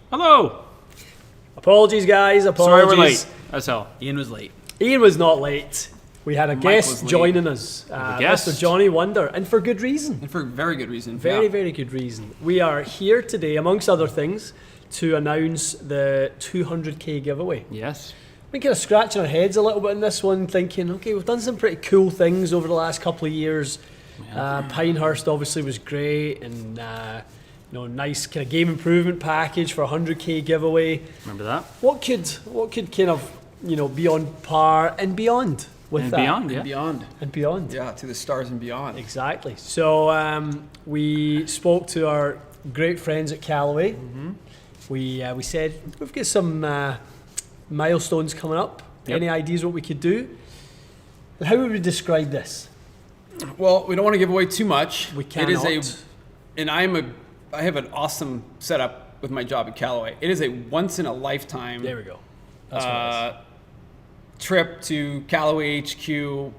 Hello. Apologies, guys. Sorry Apologies. we're late. That's hell. Ian was late. Ian was not late. We had a Mike guest was late. joining us, guest. Mr. Johnny Wonder, and for good reason. And for very good reason. Very good reason. We are here today, amongst other things, to announce the 200k giveaway. Yes. We're kind of scratching our heads a little bit in this one, thinking, okay, we've done some pretty cool things over the last couple of years. Pinehurst obviously was great, and nice kind of game improvement package for a 100k giveaway. Remember that? What could kind of be on par and beyond with And that? beyond, yeah. And beyond. And beyond. Yeah, to the stars and beyond. Exactly. So we spoke to our great friends at Callaway. Mm-hmm. We said we've got some milestones coming up. Yep. Any ideas what we could do? How would we describe this? Well, we don't want to give away too much. We It is cannot. I have an awesome setup with my job at Callaway. It is a once in a lifetime There we go. That's what it is. trip to Callaway HQ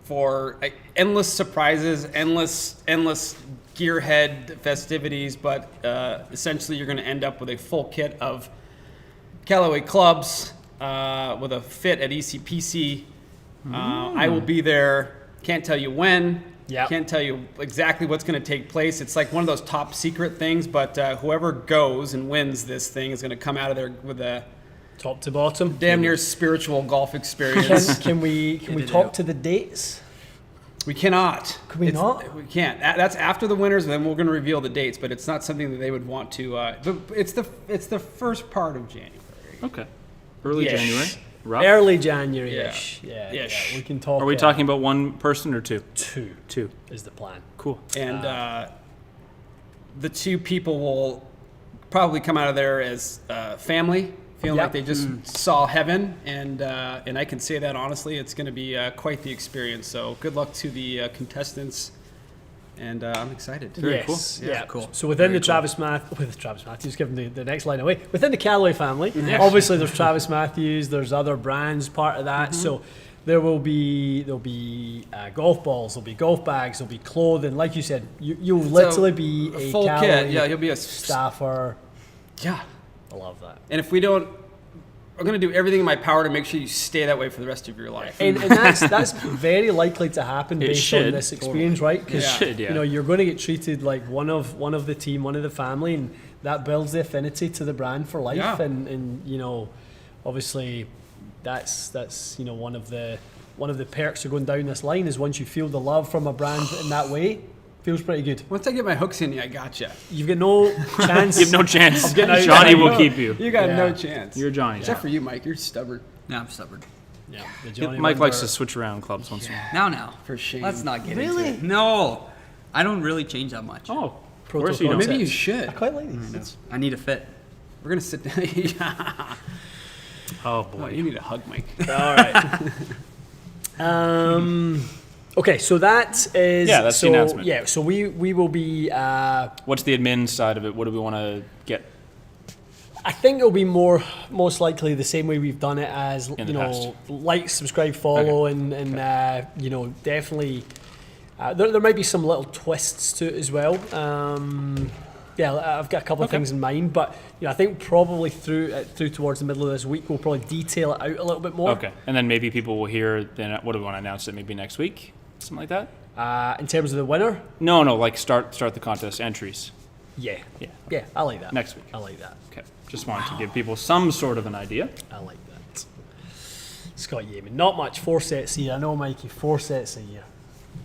for endless surprises, endless gearhead festivities, but essentially you're going to end up with a full kit of Callaway clubs with a fit at ECPC. I will be there. Can't tell you when. Yep. Can't tell you exactly what's going to take place. It's like one of those top secret things, but whoever goes and wins this thing is going to come out of there with a Top to bottom. damn near spiritual golf experience. Can we talk to the dates? We cannot. Can we not? We can't. That's after the winners, and then we're going to reveal the dates. But it's not something that they would want to. It's the first part of January. Okay. Early Yes. January. Rough. Early January-ish. Yeah. Yeah. Ish. We can talk. Are we talking about one person or two? Two is the plan. Cool. And the two people will probably come out of there as family, feeling Yep. like they just saw heaven. And I can say that honestly, it's going to be quite the experience. So good luck to the contestants. And I'm excited. Very cool. Yeah, cool. So within Very the Travis Matthews, giving the next line away. Within the Callaway family, obviously there's Travis Matthews, there's other brands part of that. So there'll be golf balls, there'll be golf bags, there'll be clothing. Like you said, you'll literally be a full Callaway kit. Yeah, you'll be a staffer. Yeah. I love that. And if we don't, I'm going to do everything in my power to make sure you stay that way for the rest of your life. And that's very likely to happen It based should. on this experience, right? It Because should, yeah. you're going to get treated like one of the team, one of the family, and that builds the affinity to the brand for life. Yeah. And obviously, that's one of the perks of going down this line is once you feel the love from a brand in that way, feels pretty good. Once I get my hooks in you, I gotcha. You've got no chance. You have no chance. Of getting out Johnny there. will keep you. You got Yeah. no chance. You're Johnny. Except for you, Mike. You're stubborn. No, I'm stubborn. Yeah, the Johnny Mike likes Wonder- to switch around clubs once in a while. Now. For shame. Let's not get Really? into it. No. I don't really change that much. Oh, of course you Protocol. don't. Maybe you I should. quite like these. I need a fit. We're going to sit down. Oh, Boy, boy. you need a hug, Mike. All right. Okay, so that is Yeah, that's the announcement. Yeah, so we will be. What's the admin side of it? What do we want to get? I think it'll be most likely the same way we've done it as In the past. like, subscribe, follow, and definitely. There might be some little twists to it as well. I've got a couple of things in mind, but I think probably through towards the middle of this week we'll probably detail it out a little bit more. Okay. And then maybe people will hear, then what do we want to announce it maybe next week? Something like that? In terms of the winner, No, like start the contest entries yeah, Yeah. I like that. next week. I like that. Okay. Just wanted to give people some sort of an idea. I like that. Scott Yeaman, not much. 4 sets a year. I know, Mikey. 4 sets a year.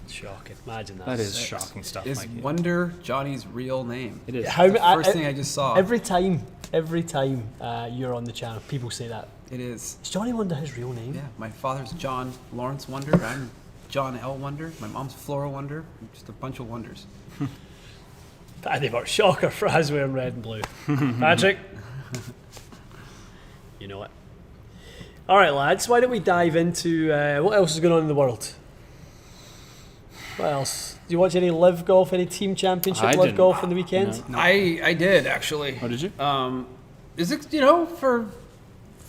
Shocking. Imagine that. That is shocking stuff, Is Mikey. Wonder Johnny's real name? It is. First thing I just saw. Every time you're on the channel, people say that. It is. Is Johnny Wonder his real name? Yeah, my father's John Lawrence Wonder. I'm John L. Wonder. My mom's Flora Wonder. Just a bunch of wonders. Paddy Burke, shocker for us wearing red and blue. Patrick, you know it. All right, lads. Why don't we dive into what else is going on in the world? What else? Do you watch any live golf, any team championship I live didn't. golf in the weekend? No. I did actually. Oh, did you? Is it for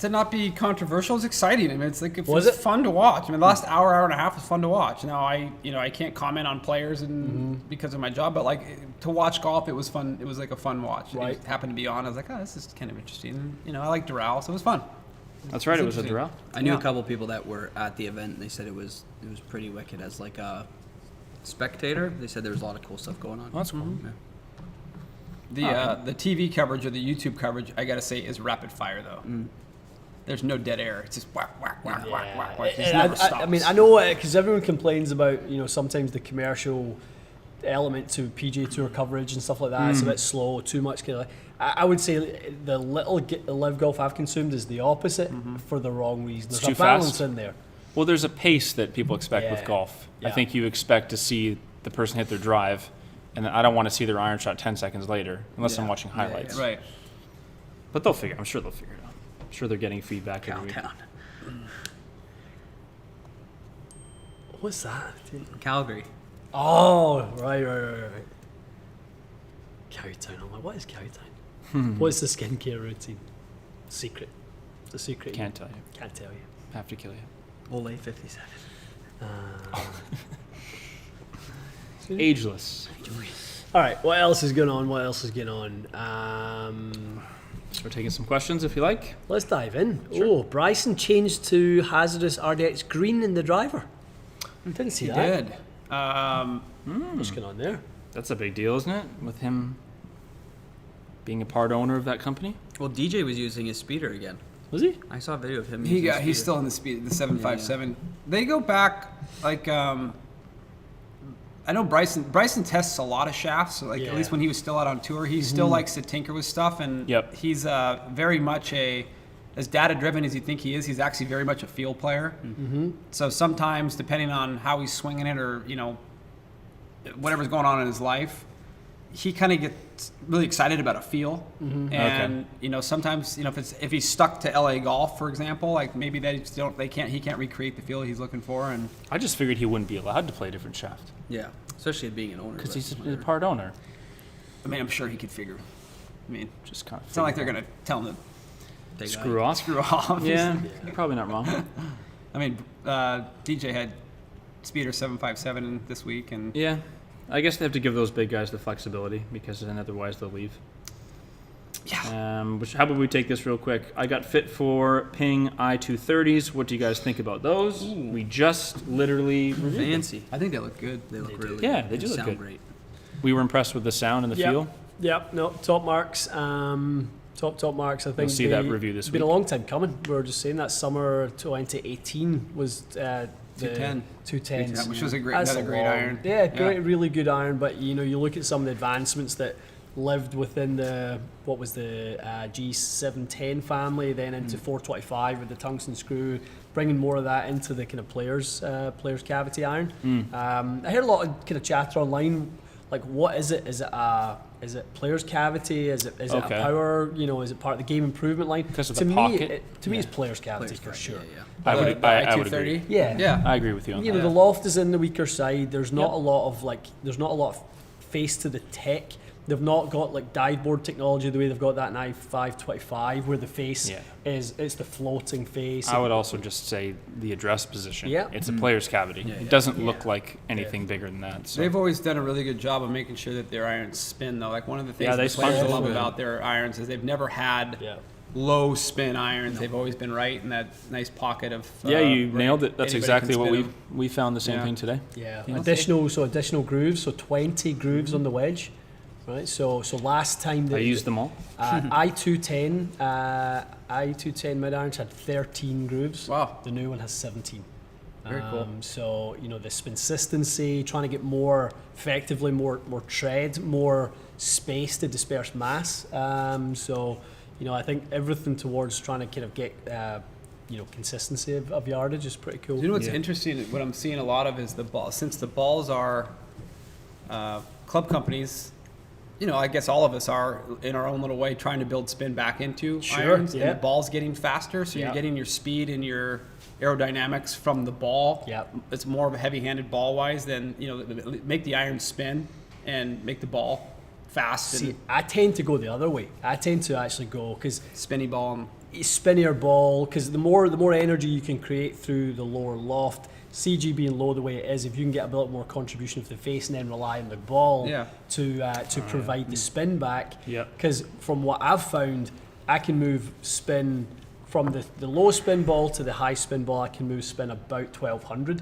to not be controversial, it's exciting. I mean, it's like Was it's it? fun to watch. I mean, the last hour and a half was fun to watch. Now, I can't comment on players and because of my job, but like to watch golf, it was fun. It was like a fun watch. Right. It happened to be on. I was like, oh, this is kind of interesting. And, I like Doral, so it was fun. That's right. It was a interesting. Doral. I knew Yeah. a couple people that were at the event, and they said it was pretty wicked as like a spectator. They said there was a lot of cool stuff going on. Well, that's cool. Yeah. The TV coverage or the YouTube coverage, I gotta say, is rapid fire though. There's no dead air. It's just whack, whack, whack, whack, whack, whack. It just never stops. I mean, I know because everyone complains about sometimes the commercial element to PGA Tour coverage and stuff like that. It's a bit slow, too much. Kind of. I would say the little live golf I've consumed is the opposite for the wrong reason. There's too a balance fast. in there. Well, there's a pace that people expect Yeah. with golf. I Yeah. think you expect to see the person hit their drive, and I don't want to see their iron shot 10 seconds later unless I'm watching highlights. Right. But I'm sure they'll figure it out. I'm sure they're getting feedback every week. Cowtown. What's that? Calgary. Oh, right. Cowtown. I'm like, what is Cowtown? What's the skincare routine? Secret. It's a secret. Can't tell you. Can't tell you. Have to kill you. Ole 57. Ageless. All right. What else is going on? So we're taking some questions if you like. Let's dive in. Oh, Bryson changed to hazardous RDX green in the driver. Didn't see He that. did. What's going on there? That's a big deal, isn't it? With him being a part owner of that company. Well, DJ was using his speeder again. Was he? I saw a video of him. He's using his still in the 757. They go back like I know Bryson tests a lot of shafts. So like Yeah. at least when he was still out on tour, he still likes to tinker with stuff, and Yep. he's very much as data driven as you think he is. He's actually very much a field player. So sometimes, depending on how he's swinging it, or whatever's going on in his life, he kind of gets really excited about a feel. And sometimes if he's stuck to LA Golf, for example, like maybe he can't recreate the feel he's looking for, and I just figured he wouldn't be allowed to play a different shaft Yeah, especially being an owner. because but he's a whatever. part owner. I mean I'm sure he could figure. I mean, Just kind of. it's not like they're gonna tell him They got- screw off. to screw off. Yeah, you're probably not wrong. I mean, DJ had Speeder 757 this week, and Yeah, I guess they have to give those big guys the flexibility because then otherwise they'll leave. yeah. How about we take this real quick? I got fit for Ping i230s. What do you guys think about those? We just literally reviewed them. Fancy. I think they look good. They look really Yeah, good. they do look sound good. great. We were impressed with the sound and the feel. Yep. No, top marks. Top marks. I think see that review this It's been a week. long time coming. We were just saying that summer 2018 was the 210. 210s. Which was That's another great long- iron. Yeah, great, really good iron. But you look at some of the advancements that lived within the G710 family, then into 425 with the tungsten screw, bringing more of that into the kind of players cavity iron. I heard a lot of kind of chatter online. Like, what is it? Is it players cavity? Is it Okay. a power? Is it part of the game improvement line? Because of to the me, pocket? to me, it's players cavity Players for correct, sure. Yeah. I would I-230. agree. Yeah. Yeah. I agree with you on that. The loft is in the weaker side. There's not Yep. a lot of there's not a lot of face to the tech. They've not got like dive board technology the way they've got that in i525, where the face Yeah. it's the floating face. I would also just say the address position. Yeah. It's a player's cavity. Yeah, It yeah. doesn't look like anything bigger than that. So. They've always done a really good job of making sure that their irons spin, though. Like one of the things Yeah, they the players spin love good. about their irons is they've never had Yeah. low spin irons. They've always been right in that nice pocket of. Yeah, you where nailed it. That's anybody exactly can what spin 'em. we found the same Yeah. thing today. Yeah, Yeah. additional grooves, so 20 grooves on the wedge, right? So last time I used them all. I210 mid irons had 13 grooves. Wow. The new one has 17. Very cool. So this consistency, trying to get more effectively, more tread, more space to disperse mass. I think everything towards trying to kind of get consistency of yardage is pretty cool. You know what's Yeah. interesting? What I'm seeing a lot of is the ball. Since the balls are club companies, I guess all of us are in our own little way trying to build spin back into Sure, irons, yeah. and the ball's getting faster, so Yeah. you're getting your speed and your aerodynamics from the ball. Yeah. It's more of a heavy-handed ball-wise than make the iron spin and make the ball fast See, and I tend to go the other way. I tend to actually go because spinny ball. And spinnier ball, because the more energy you can create through the lower loft, CG being low the way it is, if you can get a bit more contribution of the face and then rely on the ball Yeah. to provide the spin back. Yep. Because from what I've found, I can move spin from the low spin ball to the high spin ball. I can move spin about 1200.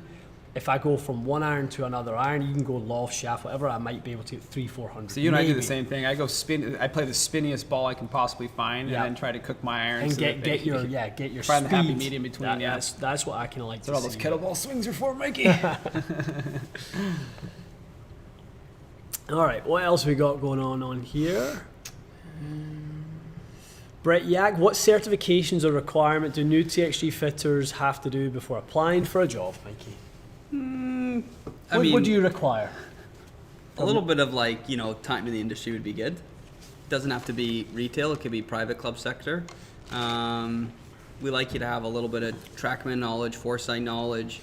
If I go from one iron to another iron, you can go loft, shaft, whatever, I might be able to get 300-400. so you and I do the maybe. same thing. I go spin. I play the spinniest ball I can possibly find, Yeah. and then try to cook my irons. And so get that they- get your find speed. the happy medium between. That- Yeah. that's what I kind of like. That's what all those kettlebell swings are for, Mikey. All right, what else we got going on here? Brett Yak, what certifications or requirement do new TXG fitters have to do before applying for a job, Mikey? What mean- would you require? A little bit of time in the industry would be good. Doesn't have to be retail. It could be private club sector. We like you to have a little bit of TrackMan knowledge, foresight knowledge.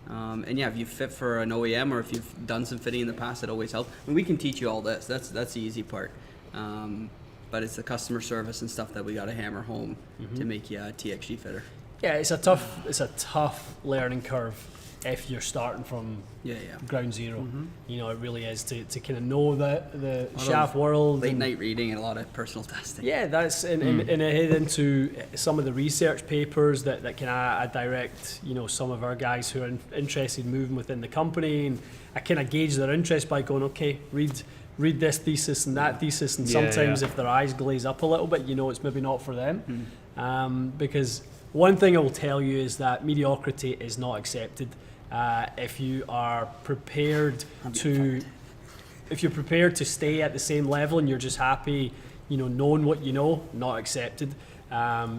And yeah, if you fit for an OEM or if you've done some fitting in the past, it always helps. And we can teach you all this. That's the easy part. But it's the customer service and stuff that we got to hammer home to make you a TXG fitter. Yeah, it's a tough learning curve if you're starting from Yeah. ground zero. You know, it really is to kind of know the shaft world. Late and- night reading and a lot of personal testing. Yeah, that's and I head into some of the research papers that can I direct some of our guys who are interested in moving within the company, and I kind of gauge their interest by going, okay, read this thesis and that thesis, and Yeah, sometimes yeah. if their eyes glaze up a little bit, it's maybe not for them. Because one thing I will tell you is that mediocrity is not accepted. If you are prepared to stay at the same level and you're just happy, knowing what you know, not accepted.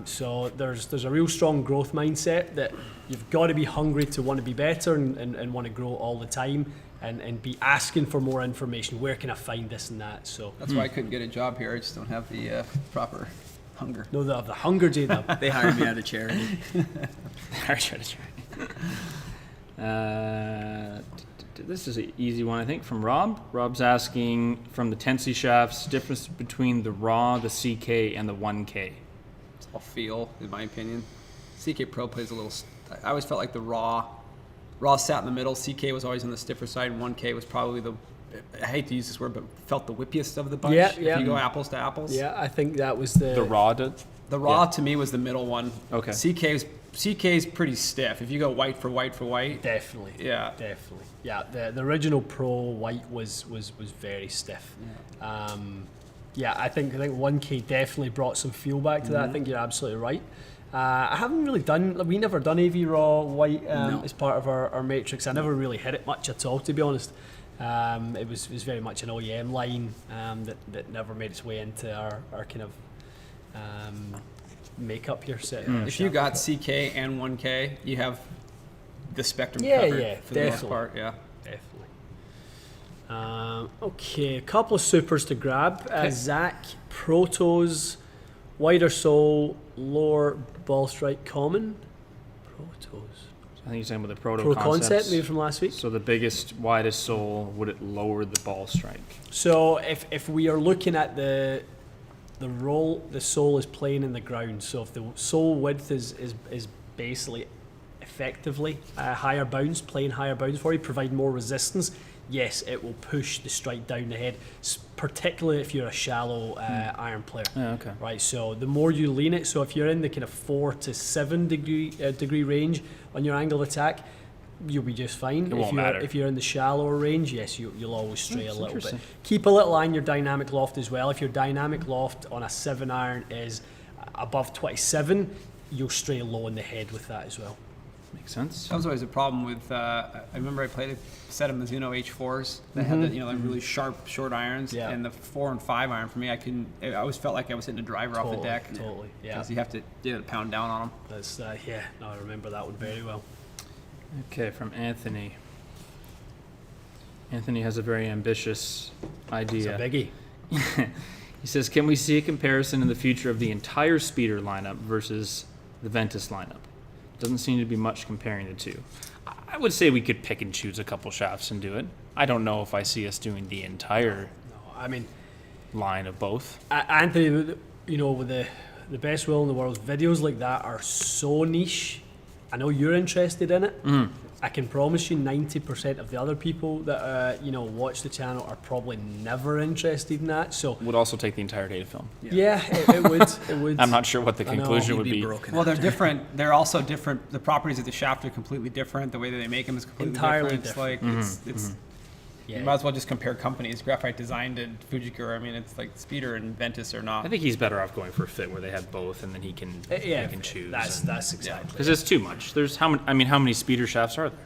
So there's a real strong growth mindset that you've got to be hungry to want to be better and want to grow all the time and be asking for more information. Where can I find this and that? So That's why I couldn't get a job here. I just don't have the proper hunger. no, the hunger, J-Dub. They hired me out of charity. This is an easy one, I think, from Rob. Rob's asking, from the Tensy shafts, difference between the raw, the CK, and the 1K. It's all feel, in my opinion. CK Pro plays a little. I always felt like the raw sat in the middle. CK was always on the stiffer side, and 1K was probably the. I hate to use this word, but felt the whippiest of the bunch. Yeah, If yeah. you go apples to apples. Yeah, I think that was the raw did? The raw to me was the middle one. Okay. CK's pretty stiff. If you go white for white. Definitely. Yeah. Definitely. Yeah, the original Pro white was very stiff. Yeah, I think 1K definitely brought some feel back to that. I think you're absolutely right. I haven't really we never done AV Raw white No. as part of our matrix. I never really hit it much at all, to be honest. It was very much an OEM line that never made its way into our kind of makeup here. If you got CK and 1K, you have the spectrum Yeah, covered yeah, for the most definitely. part. Yeah. Definitely. Okay, a couple of supers to grab. Zach, Protos, wider sole, lower ball strike common. Protos. I think you're saying with the proto Pro concepts. concept, maybe from last week. So the biggest, widest sole, would it lower the ball strike? So if we are looking at the role the sole is playing in the ground, so if the sole width is basically effectively higher bounds, playing higher bounds for you, provide more resistance, yes, it will push the strike down the head, particularly if you're a shallow iron player. Yeah, okay. Right, so the more you lean it, so if you're in the kind of 4 to 7 degree range on your angle of attack, you'll be just fine. It won't matter. If you're in the shallower range, yes, you'll always stray a little bit. interesting. Keep a little eye on your dynamic loft as well. If your dynamic loft on a 7 iron is above 27, you'll stray low in the head with that as well. Makes sense. That was always a problem with. I remember I played a set of Mizuno H4s that had the like really sharp short irons, Yeah. and the 4 and 5 iron for me, I always felt like I was hitting a driver off the deck. Totally, yeah. Because you have to pound down on them. That's yeah. No, I remember that one very well. Okay, from Anthony. Anthony has a very ambitious idea. It's a biggie. He says, can we see a comparison in the future of the entire speeder lineup versus the Ventus lineup? Doesn't seem to be much comparing the two. I would say we could pick and choose a couple shafts and do it. I don't know if I see us doing the entire. No, I mean, line of both. Anthony, you know, with the best will in the world, videos like that are so niche. I know you're interested in it. I can promise you 90% of the other people that you know, watch the channel are probably never interested in that. So Would also take the entire day to film. yeah, it would. It would. I'm not sure what the I know. conclusion You'd would be. broken. Well, they're different. They're also different. The properties of the shaft are completely different. The way that they make them is completely Entirely different. different. It's like it's. Yeah. You might as well just compare companies. Graphite Designed and Fujikura. I mean, it's like Speeder and Ventus are not. I think he's better off going for a fit where they have both, and then he can choose. That's exactly. Because it's too much. There's how many? I mean, how many speeder shafts are there?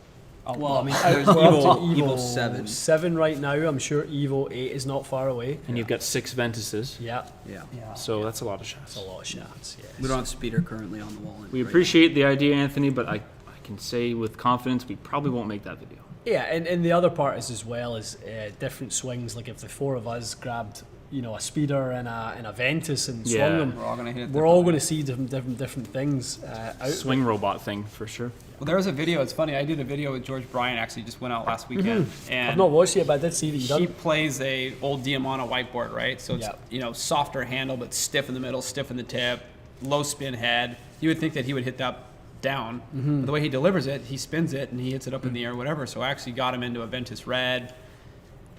Well, I mean, We're there's up to Evo 7. 7 right now. I'm sure Evo 8 is not far away. And you've got 6 Ventuses. Yeah, Yeah. So that's a lot of shafts. it's a lot of shafts. Yeah. We don't have Speeder currently on the wall. We right appreciate the idea, Anthony, but I can say with confidence we probably won't make that video. Yeah, and the other part is as well as different swings. Like if the four of us grabbed, you know, a speeder and a Ventus and swung Yeah. them, We're all gonna hit it. we're all going to see different things out. Swing robot thing for sure. Well, there was a video. It's funny. I did a video with George Bryan. Actually, just went out last weekend, and I've not watched it, but I did see that you he done. plays a old Diamana whiteboard, right? So it's Yeah. you know, softer handle but stiff in the middle, stiff in the tip, low spin head. You would think that he would hit that down. But the way he delivers it, he spins it and he hits it up in the air, whatever. So I actually got him into a Ventus Red.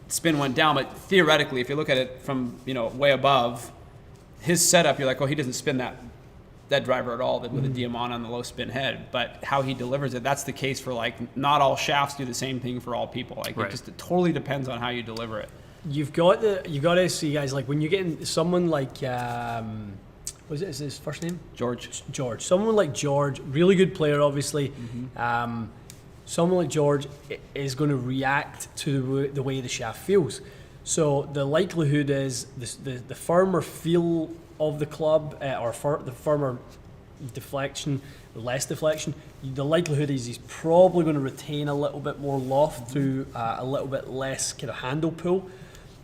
Spin went down, but theoretically, if you look at it from, you know, way above, his setup, you're like, oh, he doesn't spin that driver at all with a Diamant on the low spin head. But how he delivers it, that's the case for, like, not all shafts do the same thing for all people. Like, Right. it totally depends on how you deliver it. You got to see, guys, like when you get in someone like was it is his first name George. George, someone like George, really good player, obviously. Someone like George is going to react to the way the shaft feels. So the likelihood is the firmer feel of the club, the firmer deflection, less deflection, the likelihood is he's probably going to retain a little bit more loft through a little bit less kind of handle pull.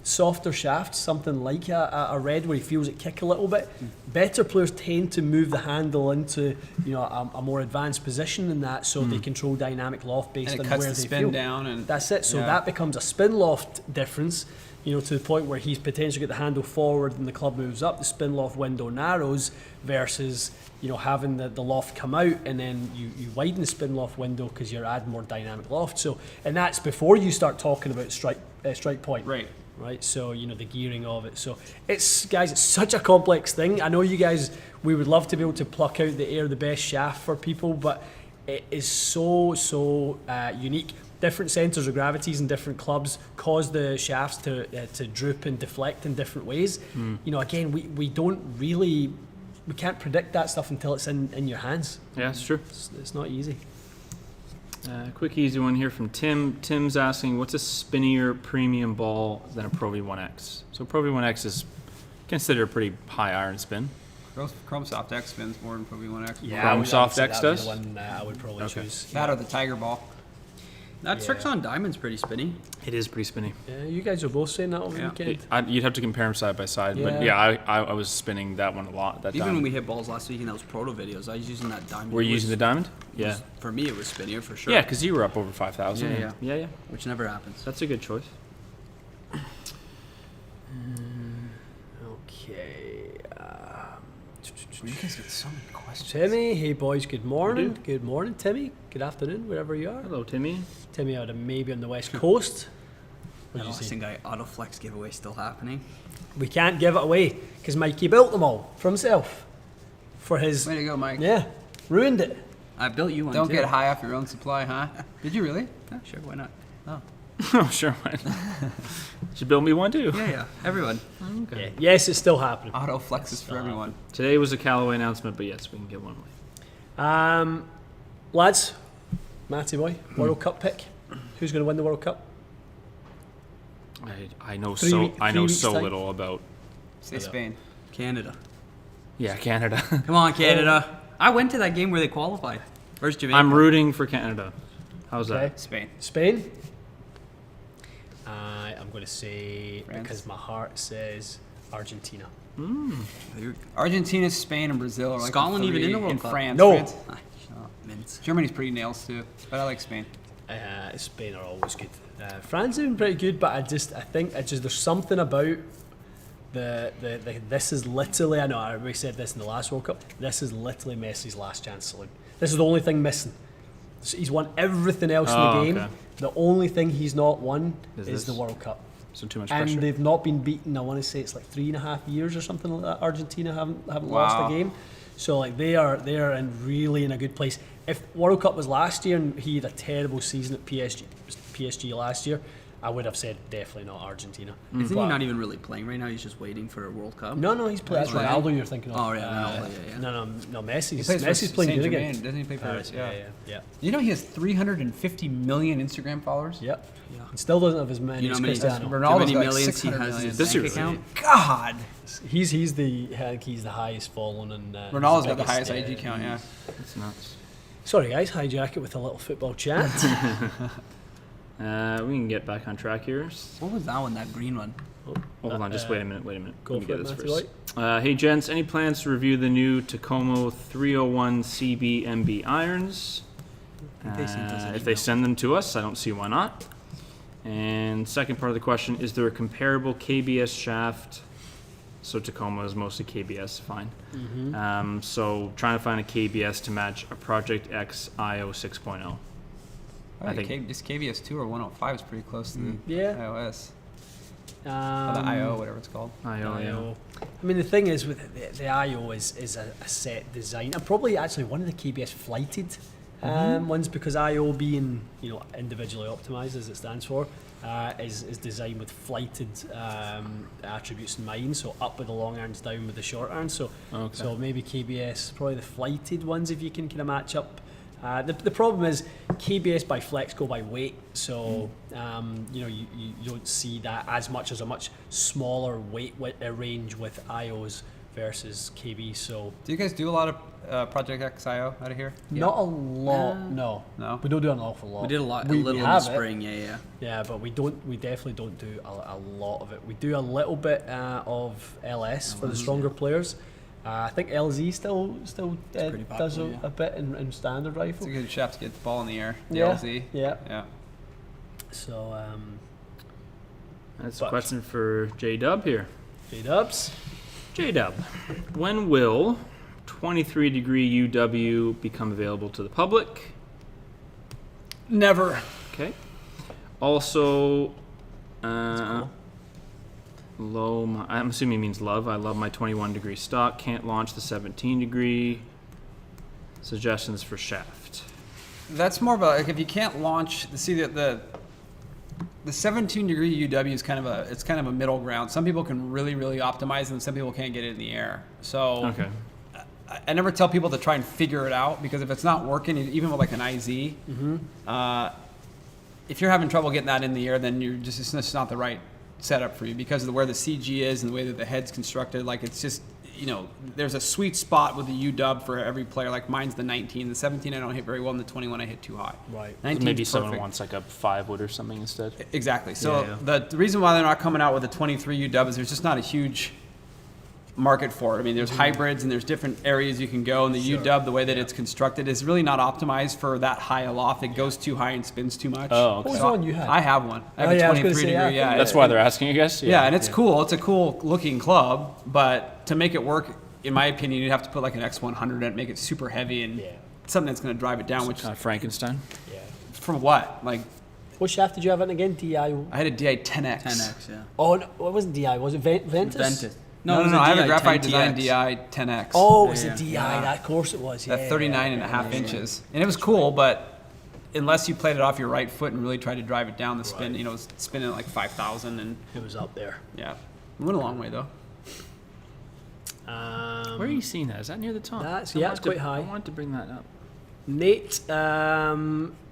Softer shafts, something like a red where he feels it kick a little bit. Better players tend to move the handle into, you know, a more advanced position than that, so they control dynamic loft based And it on cuts where the they spin feel. down. And That's it. So yeah. that becomes a spin loft difference, you know, to the point where he's potentially got the handle forward and the club moves up, the spin loft window narrows versus, you know, having the loft come out and then you widen the spin loft window because you're adding more dynamic loft. So, and that's before you start talking about strike point. Right, so you know the gearing of it. So it's, guys, it's such a complex thing. I know you guys, we would love to be able to pluck out the air the best shaft for people, but it is so unique. Different centers of gravities in different clubs cause the shafts to droop and deflect in different ways. You know, again, we don't really, we can't predict that stuff until it's in your hands. Yeah, it's true. It's not easy. Quick, easy one here from Tim. Tim's asking, what's a spinnier premium ball than a Pro V1X? So Pro V1X is considered a pretty high iron spin. Chrome Soft X spins more than Pro V1X. Yeah, I would Soft say X that would be does? the one I would probably Okay. choose. That or the Tiger Ball. That Strixon Diamond's pretty spinny. It is pretty spinny. Yeah, you guys are both saying that over Yeah. the weekend. You'd have to compare them side by side, but Yeah. yeah, I was spinning that one a lot that Even time. when we hit balls last week in those proto videos, I was using that Diamond. Were you It using the was- diamond? it Yeah. was- For me, it was spinnier for sure. Yeah, because you were up over 5,000. Yeah, yeah. Which never happens. That's a good choice. Okay. You guys get so many questions. Timmy, hey boys, good morning. do. Good morning, Timmy. Good afternoon, wherever you are. Hello, Timmy. Timmy out of maybe on the west coast. The What did you say? Austin guy Autoflex giveaway still happening. We can't give it away because Mikey built them all for himself. For his, Way to go, Mike. yeah, ruined it. I built you one Don't too. get high off your own supply, huh? Did you really? Yeah, sure, why not? Oh, sure. Should build me one too. Yeah, everyone. Okay. Yeah. Yes, it's still happening. Auto flexes for everyone. Today was a Callaway announcement, but yes, we can get one away. Lads, Matty boy, World Cup pick. Who's going to win the World Cup? I know Three so week- I 3 know weeks so time? little about Say Spain. Canada. Canada. Come on, Canada. I went to that game where they qualified. Where's Jamaica? I'm rooting for Canada. How's Okay. that? Spain. Spain. I'm going to say, France. because my heart says Argentina. Argentina, Spain, and Brazil are like Scotland the even three in the World Cup? France. No. France. Ah, mints. Germany's pretty nails too, but I like Spain. Spain are always good. France have been pretty good, but I think there's something about this is literally, I know we said this in the last World Cup, this is literally Messi's last chance saloon. This is the only thing missing. So he's won everything else in the game. Okay. The only thing he's not won is this? the World Cup. So too much And pressure. they've not been beaten. I want to say it's like 3.5 years or something like that. Argentina haven't lost Wow. a game, so like they are really in a good place. If World Cup was last year and he had a terrible season at PSG last year, I would have said definitely not Argentina. Isn't But- he not even really playing right now? He's just waiting for a World Cup. No, he's playing. That's playing? Ronaldo you're thinking of. Oh, yeah, Ronaldo, yeah. No, Messi's plays for Messi's playing good Saint-Germain, again. doesn't he play for? Yeah. You know he has 350 million Instagram followers. Yep. He still doesn't have as many You know as how many- Cristiano. Ronaldo's How many got like millions he 600 has in million. his This bank year, account? God, He's the highest following and Ronaldo's got the biggest, highest IG count. Yeah. It's nuts. Sorry guys, hijack it with a little football chat. We can get back on track here. What was that one? That green one? Hold on, just wait a minute. go Let me for get it, this Matthew first. Hey gents, any plans to review the new Tacoma 301 CB MB irons? think they sent us an If they email. send them to us, I don't see why not. And second part of the question, is there a comparable KBS shaft? So Tacoma is mostly KBS, fine. So trying to find a KBS to match a Project X IO 6.0. I think- this KBS 2 or 105 is pretty close to the Yeah. iOS. Or the IO, whatever it's called. IO, yeah. I mean, the thing is with the IO is a set design, and probably actually one of the KBS flighted ones, because IO being individually optimized as it stands for, is designed with flighted attributes in mind. So up with the long irons, down with the short irons. So Okay. so maybe KBS, probably the flighted ones if you can kind of match up. The problem is KBS by flex go by weight, so you don't see that as much as a much smaller weight range with IOs versus KB. So Do you guys do a lot of Project X IO out of here? not a lot, no. No? We don't do an awful lot. We did a lot, a We little in the have it. spring. Yeah. Yeah, but we definitely don't do a lot of it. We do a little bit of LS for the stronger players. I think LZ still pretty does popular, a bit in standard It's rifle. a good shaft to get the ball in the air. The Yeah, LZ. yeah. Yeah. So That's But- a question for J-Dub here. J-Dubs. J-Dub, when will 23-degree UW become available to the public? Never. Okay. Also, cool. I'm assuming it means love. I love my 21-degree stock. Can't launch the 17-degree. Suggestions for shaft. That's more about like if you can't launch. See the 17-degree UW is kind of a middle ground. Some people can really optimize, and some people can't get it in the air. So Okay. I never tell people to try and figure it out, because if it's not working, even with like an IZ, if you're having trouble getting that in the air, then it's just not the right setup for you, because of where the CG is and the way that the head's constructed. Like it's just, there's a sweet spot with the UW for every player. Like mine's the 19, the 17 I don't hit very well, and the 21 I hit too high. Right. 19 's Maybe someone perfect. wants like a 5-wood or something instead. Exactly. So Yeah, the reason why they're not coming out with a 23 UW is there's just not a huge market for it. I mean, there's hybrids and there's different areas you can go, and the UW, the way that it's constructed, is really not optimized for that high a loft. It goes too high and spins too much. Oh, What okay. was the one you had? I have one. I have Oh, yeah, I a was gonna 23 say, degree. yeah, Yeah, That's why they're asking, I guess? yeah, and it's cool. It's a cool looking club, but to make it work, in my opinion, you'd have to put like an X100 in it, make it super heavy, and something that's going to drive it down. Which Kind of Frankenstein. Yeah. for what? Like What shaft did you have in again? DI. I had a DI 10X. 10x. Yeah. Oh, no, it wasn't DI. Was it Ventus? Ventus. No, it was I have a DI graphite 10TX. design DI 10X. Oh, it was Yeah, a DI. yeah. That, of course it was. Yeah. At 39 and a half inches. And it was cool, but unless you played it off your right foot and really tried to drive it down the spin, it was spinning at like 5,000, and It was up there. yeah. It went a long way though. Where are you seeing that? Is that near the top? That's- I yeah, wanted it's quite to- high. I wanted to bring that up. Nate,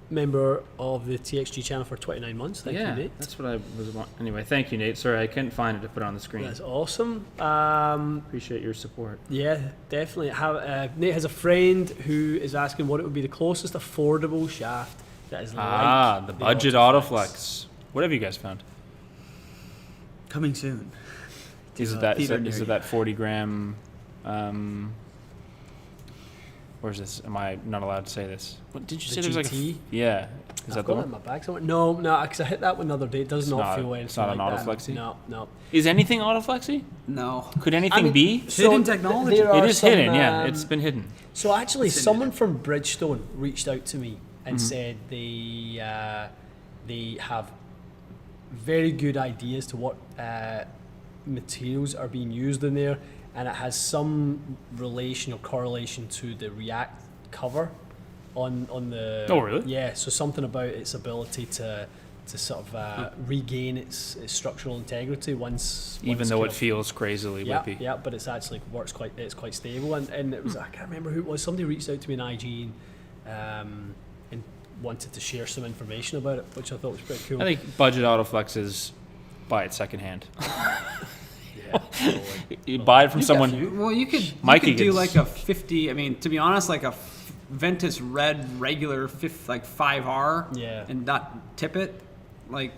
member of the TXG channel for 29 months. Thank yeah, you, Nate. that's what I was wanting. Anyway, thank you, Nate. Sorry, I couldn't find it to put on the screen. That's awesome. Appreciate your support. Yeah, definitely. Nate has a friend who is asking what it would be the closest affordable shaft that is like The budget autoflex. What have you guys found? Coming soon. Is it To that? theater Is near it you. that 40 gram? Or is this? Am I not allowed to say this? What did you say? The There's like GT? yeah. Is I've that the got it one? in my bag somewhere. No, because I hit that one the other day. It does not not- feel anything it's not an like that. autoflexy? No. Is anything autoflexy? No. Could anything be? Hidden technology. there It are is some, hidden. Yeah, it's been hidden. So actually, It's in someone it. from Bridgestone reached out to me and Mm-hmm. said they have very good ideas to what materials are being used in there, and it has some relation or correlation to the React cover on the. Oh, really? Yeah. So something about its ability to sort of regain its structural integrity once Even though kind it of- feels crazily yeah, whippy. yeah, but it's actually it's quite stable, and it was I can't remember who it was. Somebody reached out to me in IG, and wanted to share some information about it, which I thought was pretty cool. I think budget autoflex is buy it secondhand. yeah, totally. You buy it from You've got someone. a few. Well, you could Mikey do gets- like a 50. I mean, to be honest, like a Ventus Red regular 5R. Yeah. And not tip it. Like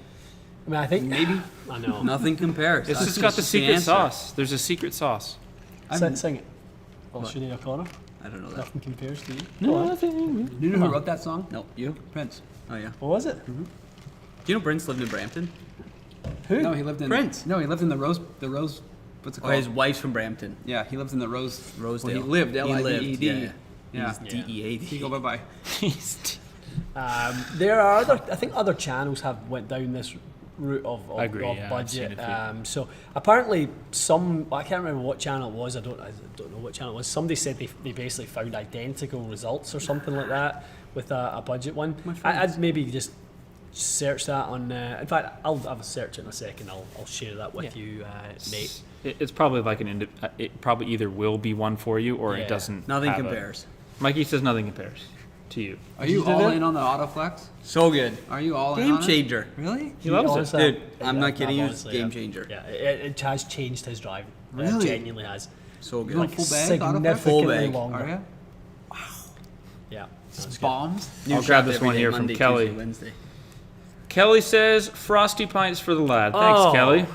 I mean, I think maybe. I know. Nothing compares. It's That's just got the secret answer. sauce. There's a secret sauce. Sing it. Oh, Sinead O'Connor. I don't know that. Nothing compares to you. Nothing. You know who wrote that song? No, you? Prince. Oh yeah. What was it? Do you know Prince lived in Brampton? Who? No, he lived in Prince. No, he lived in the Rose. What's it Oh, called? his wife's from Brampton. Yeah, he lived in the Rosedale. Well, he lived. He lived, L-I-V-E-D. yeah. Yeah. He's DEAD. He go bye bye. There are other. I think other channels have went down this route of I agree, of yeah, I've seen budget. a few. So apparently, I can't remember what channel it was. I don't know what channel it was. Somebody said they basically found identical results or something like that with a budget one. I'd maybe just search that on. In fact, I'll have a search it in a second. I'll share that with you, Nate. It's probably like it probably either will be one for you or Yeah. it doesn't. Nothing have compares. Mikey says nothing compares to you. Are you do all that? in on the autoflex? So good. Are you all in Game on changer. it? Really? He loves it. Honestly, Dude, I'm not kidding you, it's honestly, game yeah. changer. Yeah, it has changed his driving. Really? It genuinely has. So good. You want full bag autoflex? Significantly Full bag. longer. Are you? Yeah. that's good. Bombs. New I'll grab shop this every one day, here from Monday, Kelly. Tuesday, Wednesday. Kelly says frosty pints for the lad. Thanks, Oh, Kelly.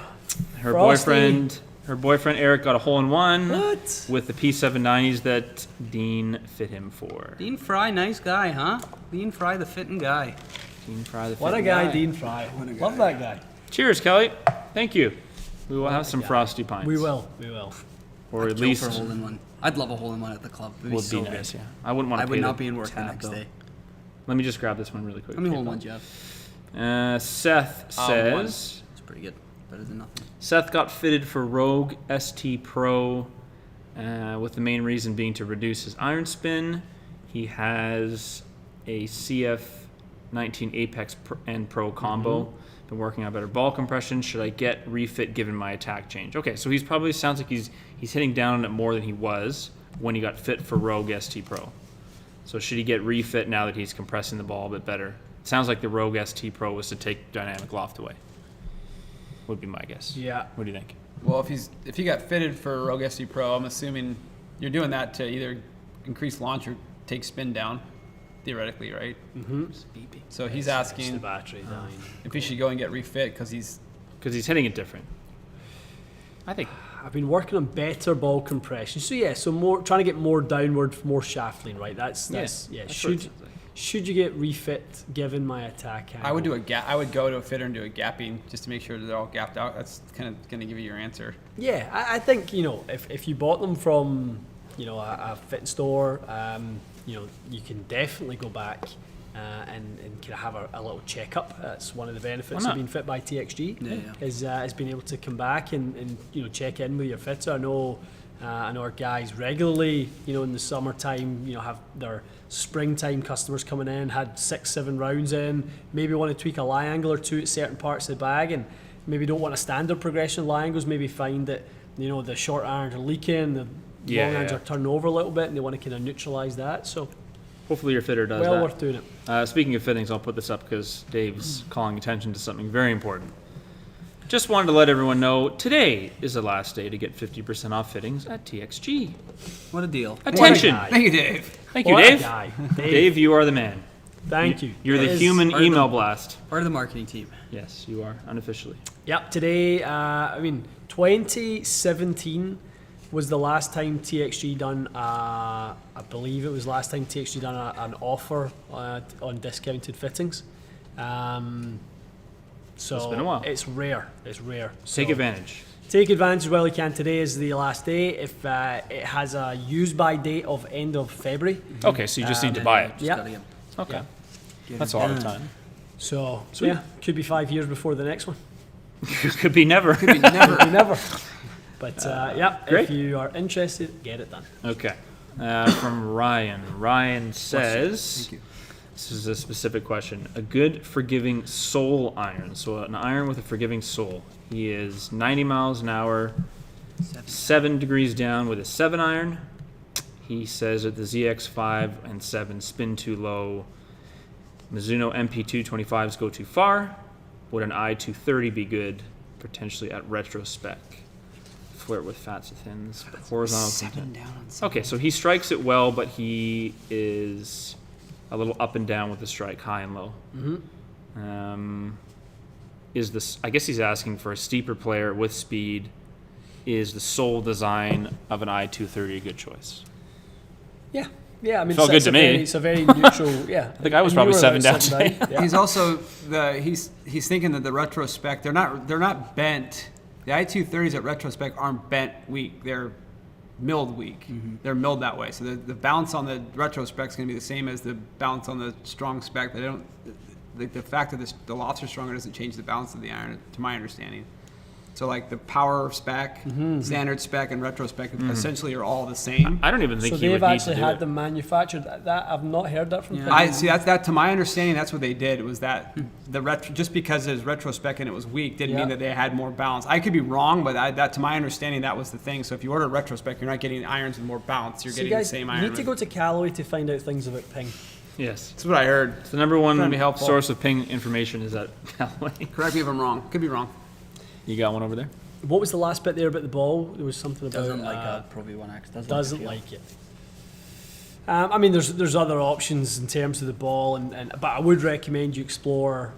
Her Frosty. boyfriend Eric got a hole in one What? with the P790s that Dean fit him for. Dean Fry, nice guy, huh? Dean Fry, the fitting guy. Dean Fry the What a fitting guy, guy. Dean Fry. What a Love guy. that guy. Cheers, Kelly. Thank you. We will have some guy. frosty pints. We will. Or I'd at kill least for a hole in one. I'd love a hole in one at the club. It'd be would so be good. nice. Yeah, I wouldn't want I to. would not be in work the next day. Let me just grab this one really quick. How many hole in ones you have? Seth One. says It's pretty good. Better than nothing. Seth got fitted for Rogue ST Pro, with the main reason being to reduce his iron spin. He has a CF19 Apex and Pro combo. Been working on better ball compression. Should I get refit given my attack change? Okay, so he's probably sounds like he's hitting down on it more than he was when he got fit for Rogue ST Pro. So should he get refit now that he's compressing the ball a bit better? It sounds like the Rogue ST Pro was to take dynamic loft away. Would be my guess. Yeah. What do you think? Well, if he got fitted for Rogue ST Pro, I'm assuming you're doing that to either increase launch or take spin down, theoretically, right? So he's It's the asking battery dying. if he should go and get refit because he's. Because he's hitting it different. I think. I've been working on better ball compression. So yeah, so more trying to get more downward, more shaft lean, right? That's yeah. That's what it Should sounds like. should you get refit given my attack angle? I would do a gap. I would go to a fitter and do a gapping just to make sure that they're all gapped out. That's kind of going to give you your answer. Yeah, I think if you bought them from a fit store, you can definitely go back and kind of have a little checkup. That's one of the benefits Why of not? being fit by TXG. Yeah. Is being able to come back and check in with your fitter. I know our guys regularly, in the summertime, have their springtime customers coming in, had 6-7 rounds in, maybe want to tweak a lie angle or two at certain parts of the bag, and maybe don't want a standard progression of lie angles. Maybe find that the short irons are leaking, the long irons are turning over a little bit, and they want to kind of neutralize that. So Hopefully your fitter does well that. worth doing it. Speaking of fittings, I'll put this up because Dave's calling attention to something very important. Just wanted to let everyone know today is the last day to get 50% off fittings at TXG. What a deal. Attention! guy. Thank you, Dave. Thank you, What a Dave. guy. Dave, you are the man. Thank you. You're the It is- human part of email the- blast. Part of the marketing team. Yes, you are unofficially. Yep, today, 2017 was the last time TXG done, I believe it was last time TXG done an offer on discounted fittings. So It's been a while. It's rare. It's rare. Take So advantage. Take advantage while you can. Today is the last day. If it has a use by date of end of February. Okay, so you just need to buy it. Just Yeah. gotta get- Okay. Yeah. That's a lot of time. So Sweet. yeah, could be 5 years before the next one. Could be never. Could be never. But yeah, great. if you are interested, get it done. Okay. From Ryan. Ryan says, Thank you. this is a specific question. A good forgiving sole iron. So an iron with a forgiving sole. He is 90 miles an hour, 7 degrees down with a 7 iron. He says that the ZX5 and 7 spin too low. Mizuno MP225s go too far. Would an I230 be good, potentially at retro spec? Flirt with fats and thins, but horizontal. 7 down on 7. Okay, so he strikes it well, but he is a little up and down with the strike, high and low. Is this? I guess he's asking for a steeper player with speed. Is the sole design of an I230 a good choice? Yeah. Yeah, I mean, Felt good it's to a me. It's a very neutral. Yeah, I think I was probably 7 down today. Yeah. He's also he's thinking that the retro spec they're not bent. The I230s at retro spec aren't bent weak. They're milled weak. They're milled that way. So the bounce on the retro spec is going to be the same as the bounce on the strong spec. They don't. The fact that the lofts are stronger doesn't change the balance of the iron, to my understanding. So like the power spec, standard spec, and retro spec essentially are all the same. I don't even think So he would they've need to actually do had it. them manufactured. That I've not heard that from. Yeah. people. I see that to my understanding, that's what they did. Was that the retro? Just because there's retro spec and it was weak didn't mean Yeah. that they had more balance. I could be wrong, but that to my understanding, that was the thing. So if you order retro spec, you're not getting irons with more bounce. You're So getting guys, the same you iron. need to go to Callaway to find out things about ping. Yes. That's what I heard. It's the number Trying to one be helpful. source of ping information is at Callaway. Correct me if I'm wrong. Could be wrong. You got one over there? What was the last bit there about the ball? There was something about Doesn't like a Pro V1X. doesn't like it. I mean, there's other options in terms of the ball, but I would recommend you explore,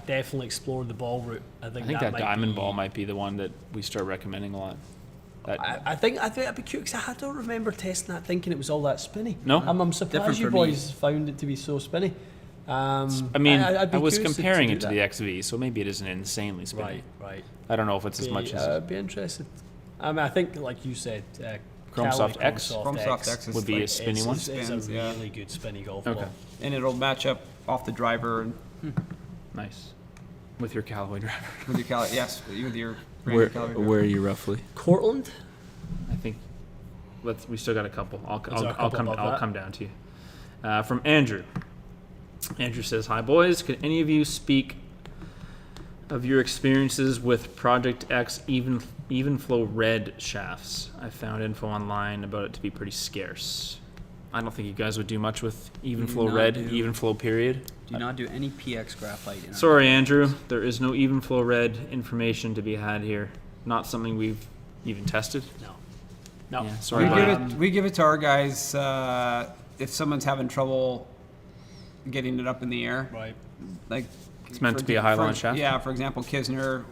definitely explore the ball route. I think that might diamond be- ball might be the one that we start recommending a lot. That, I think I'd be cute because I don't remember testing that thinking it was all that spinny. No? I'm surprised Different you for me. boys found it to be so spinny. I mean, I'd be I was curious comparing do it to that. the XV, so maybe it isn't insanely spinny. Right. I don't know if it's as much as I'd be interested. I mean, I think like you said, Chrome Callaway Soft X? Chrome Soft X is would be like, a spinny one. It's Spins, a yeah. really good spinny golf Okay. ball. and it'll match up off the driver and Nice. With your Callaway driver. with your yes, with your brand new Callaway driver. are you roughly? Cortland. I think we still got a couple. Is there a couple above I'll that? come down to you. From Andrew. Andrew says, "Hi boys, could any of you speak of your experiences with Project X even flow red shafts? I found info online about it to be pretty scarce. I don't think you guys would do much with even Do flow not red, do- even flow period. Do not do any PX graphite. In our Sorry, Andrew, there is no even flow red information to be had here. Not something we've even tested. No. Yeah, sorry We about give it. We give it to our guys if someone's having trouble getting it up in the air. Right. Like It's meant for to be a exa- high-line for- shaft? Yeah, for example, Kisner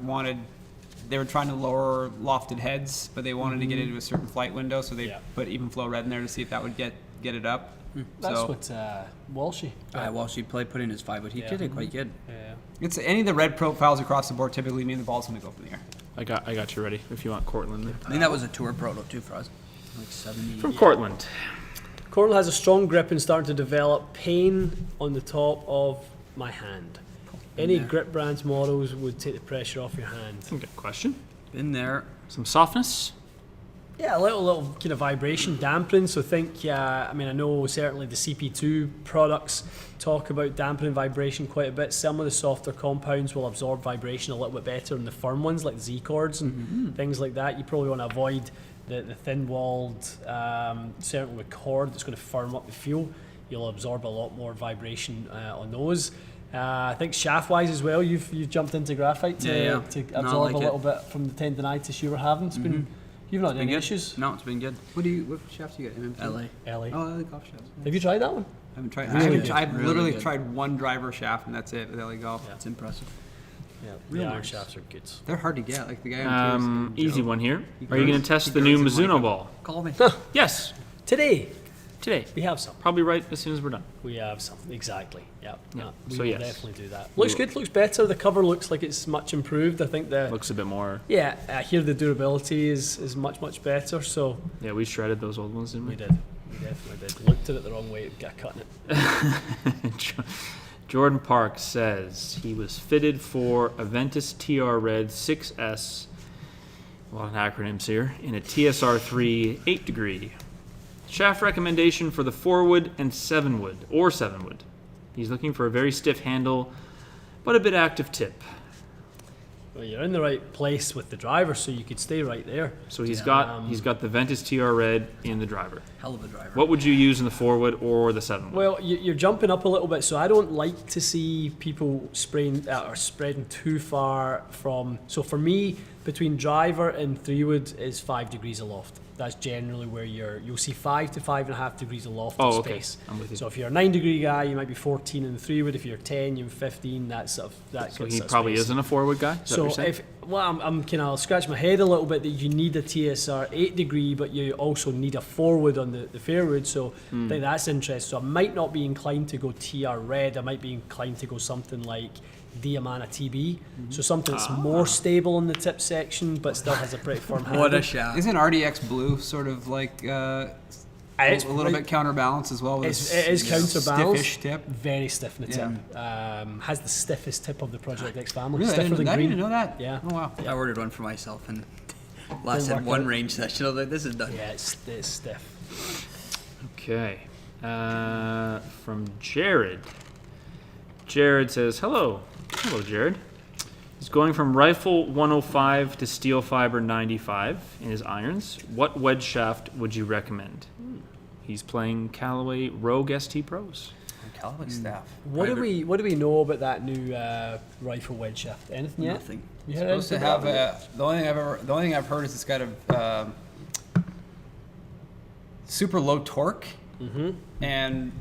they were trying to lower lofted heads, but they wanted to get into a certain flight window, so they Yeah. put even flow red in there to see if that would get it up. That's So- what Walshy. well, she put in his 5, but he Yeah. did it quite good. Yeah. It's any of the red profiles across the board typically mean the ball's going to go up in the air. I got you ready if you want Cortland. I think that was a tour proto too for us. Like 70. From Cortland. Cortland has a strong grip and starting to develop pain on the top of my hand. Any grip brands models would take the pressure off your hand. Good question. Been there. Some softness. Yeah, a little kind of vibration dampening. So think, I mean, I know certainly the CP2 products talk about dampening vibration quite a bit. Some of the softer compounds will absorb vibration a little bit better than the firm ones like Z cords and things like that. You probably want to avoid the thin-walled, certainly with cord that's going to firm up the fuel. You'll absorb a lot more vibration on those. I think shaft-wise as well, you've jumped into graphite to Yeah. to No, I absorb like a it. little bit from the tendinitis you were having. It's been you've not had Been any good. issues. No, it's been good. What shafts do you get? MMT? LA. LA. Oh, LA golf shafts. Have you tried that one? I haven't tried. Really good. I've Really literally good. tried one driver shaft, and that's it with LA golf. It's impressive. Yeah, Real the iron nice. shafts are good. They're hard to get. Like the guy on Easy one here. He Are you going grows- to test he the new grows in Mizuno like ball? Call me. Yes, Today, today. we have some. Probably right as soon as we're done. We have some, exactly. Yeah, Yeah. we So will yes. definitely do that. Looks good, looks better. The cover looks like it's much improved. I think Looks a bit more. here the durability is much better. So Yeah, we shredded those old ones, didn't we? we did, we definitely did. Looked at it the wrong way, got cutting it. Jordan Park says he was fitted for Aventus TR Red 6S, a lot of acronyms here, in a TSR3 8 degree. Shaft recommendation for the 4-wood and 7-wood, or 7-wood. He's looking for a very stiff handle, but a bit active tip. Well, you're in the right place with the driver, so you could stay right there. So he's got the Ventus TR Red in the driver. Hell of a driver. What would you use in the 4-wood or the 7-wood? Well, you're jumping up a little bit, so I don't like to see people spraying or spreading too far from. So for me, between driver and 3-wood is 5 degrees aloft. That's generally where you'll see 5 to 5.5 degrees aloft Oh, of okay. space. I'm with you. So if you're a 9-degree guy, you might be 14 in the 3-wood. If you're 10, you're 15. That sort of that. So good he sort of probably space. isn't a 4-wood guy? Is that So what you're saying? if I'm kind of scratching my head a little bit that you need a TSR 8 degree, but you also need a 4-wood on the fairwood. So I think that's interesting. So I might not be inclined to go TR red. I might be inclined to go something like Diamana TB. So something that's more stable in the tip section, but still has a pretty firm handle. What a shaft. Isn't RDX blue sort of like a It's little bit counterbalance as well? With It is counterbalanced. Stiffish tip. Very stiff in the tip. Has the stiffest tip of the Project X family. Really? Stiffer than I green. didn't know that. Yeah. Oh wow. I ordered one for myself and work lasted one out. range session. I was like, this is done. Yeah, it's stiff. Okay. From Jared. Jared says, hello. Hello, Jared. He's going from rifle 105 to steel fiber 95 in his irons. What wedge shaft would you recommend? He's playing Callaway Rogue ST Pros. Callaway staff. What do we know about that new rifle wedge shaft? Anything yet? Nothing. You heard Supposed to anything have about it? the only thing I've heard is it's got a super low torque, and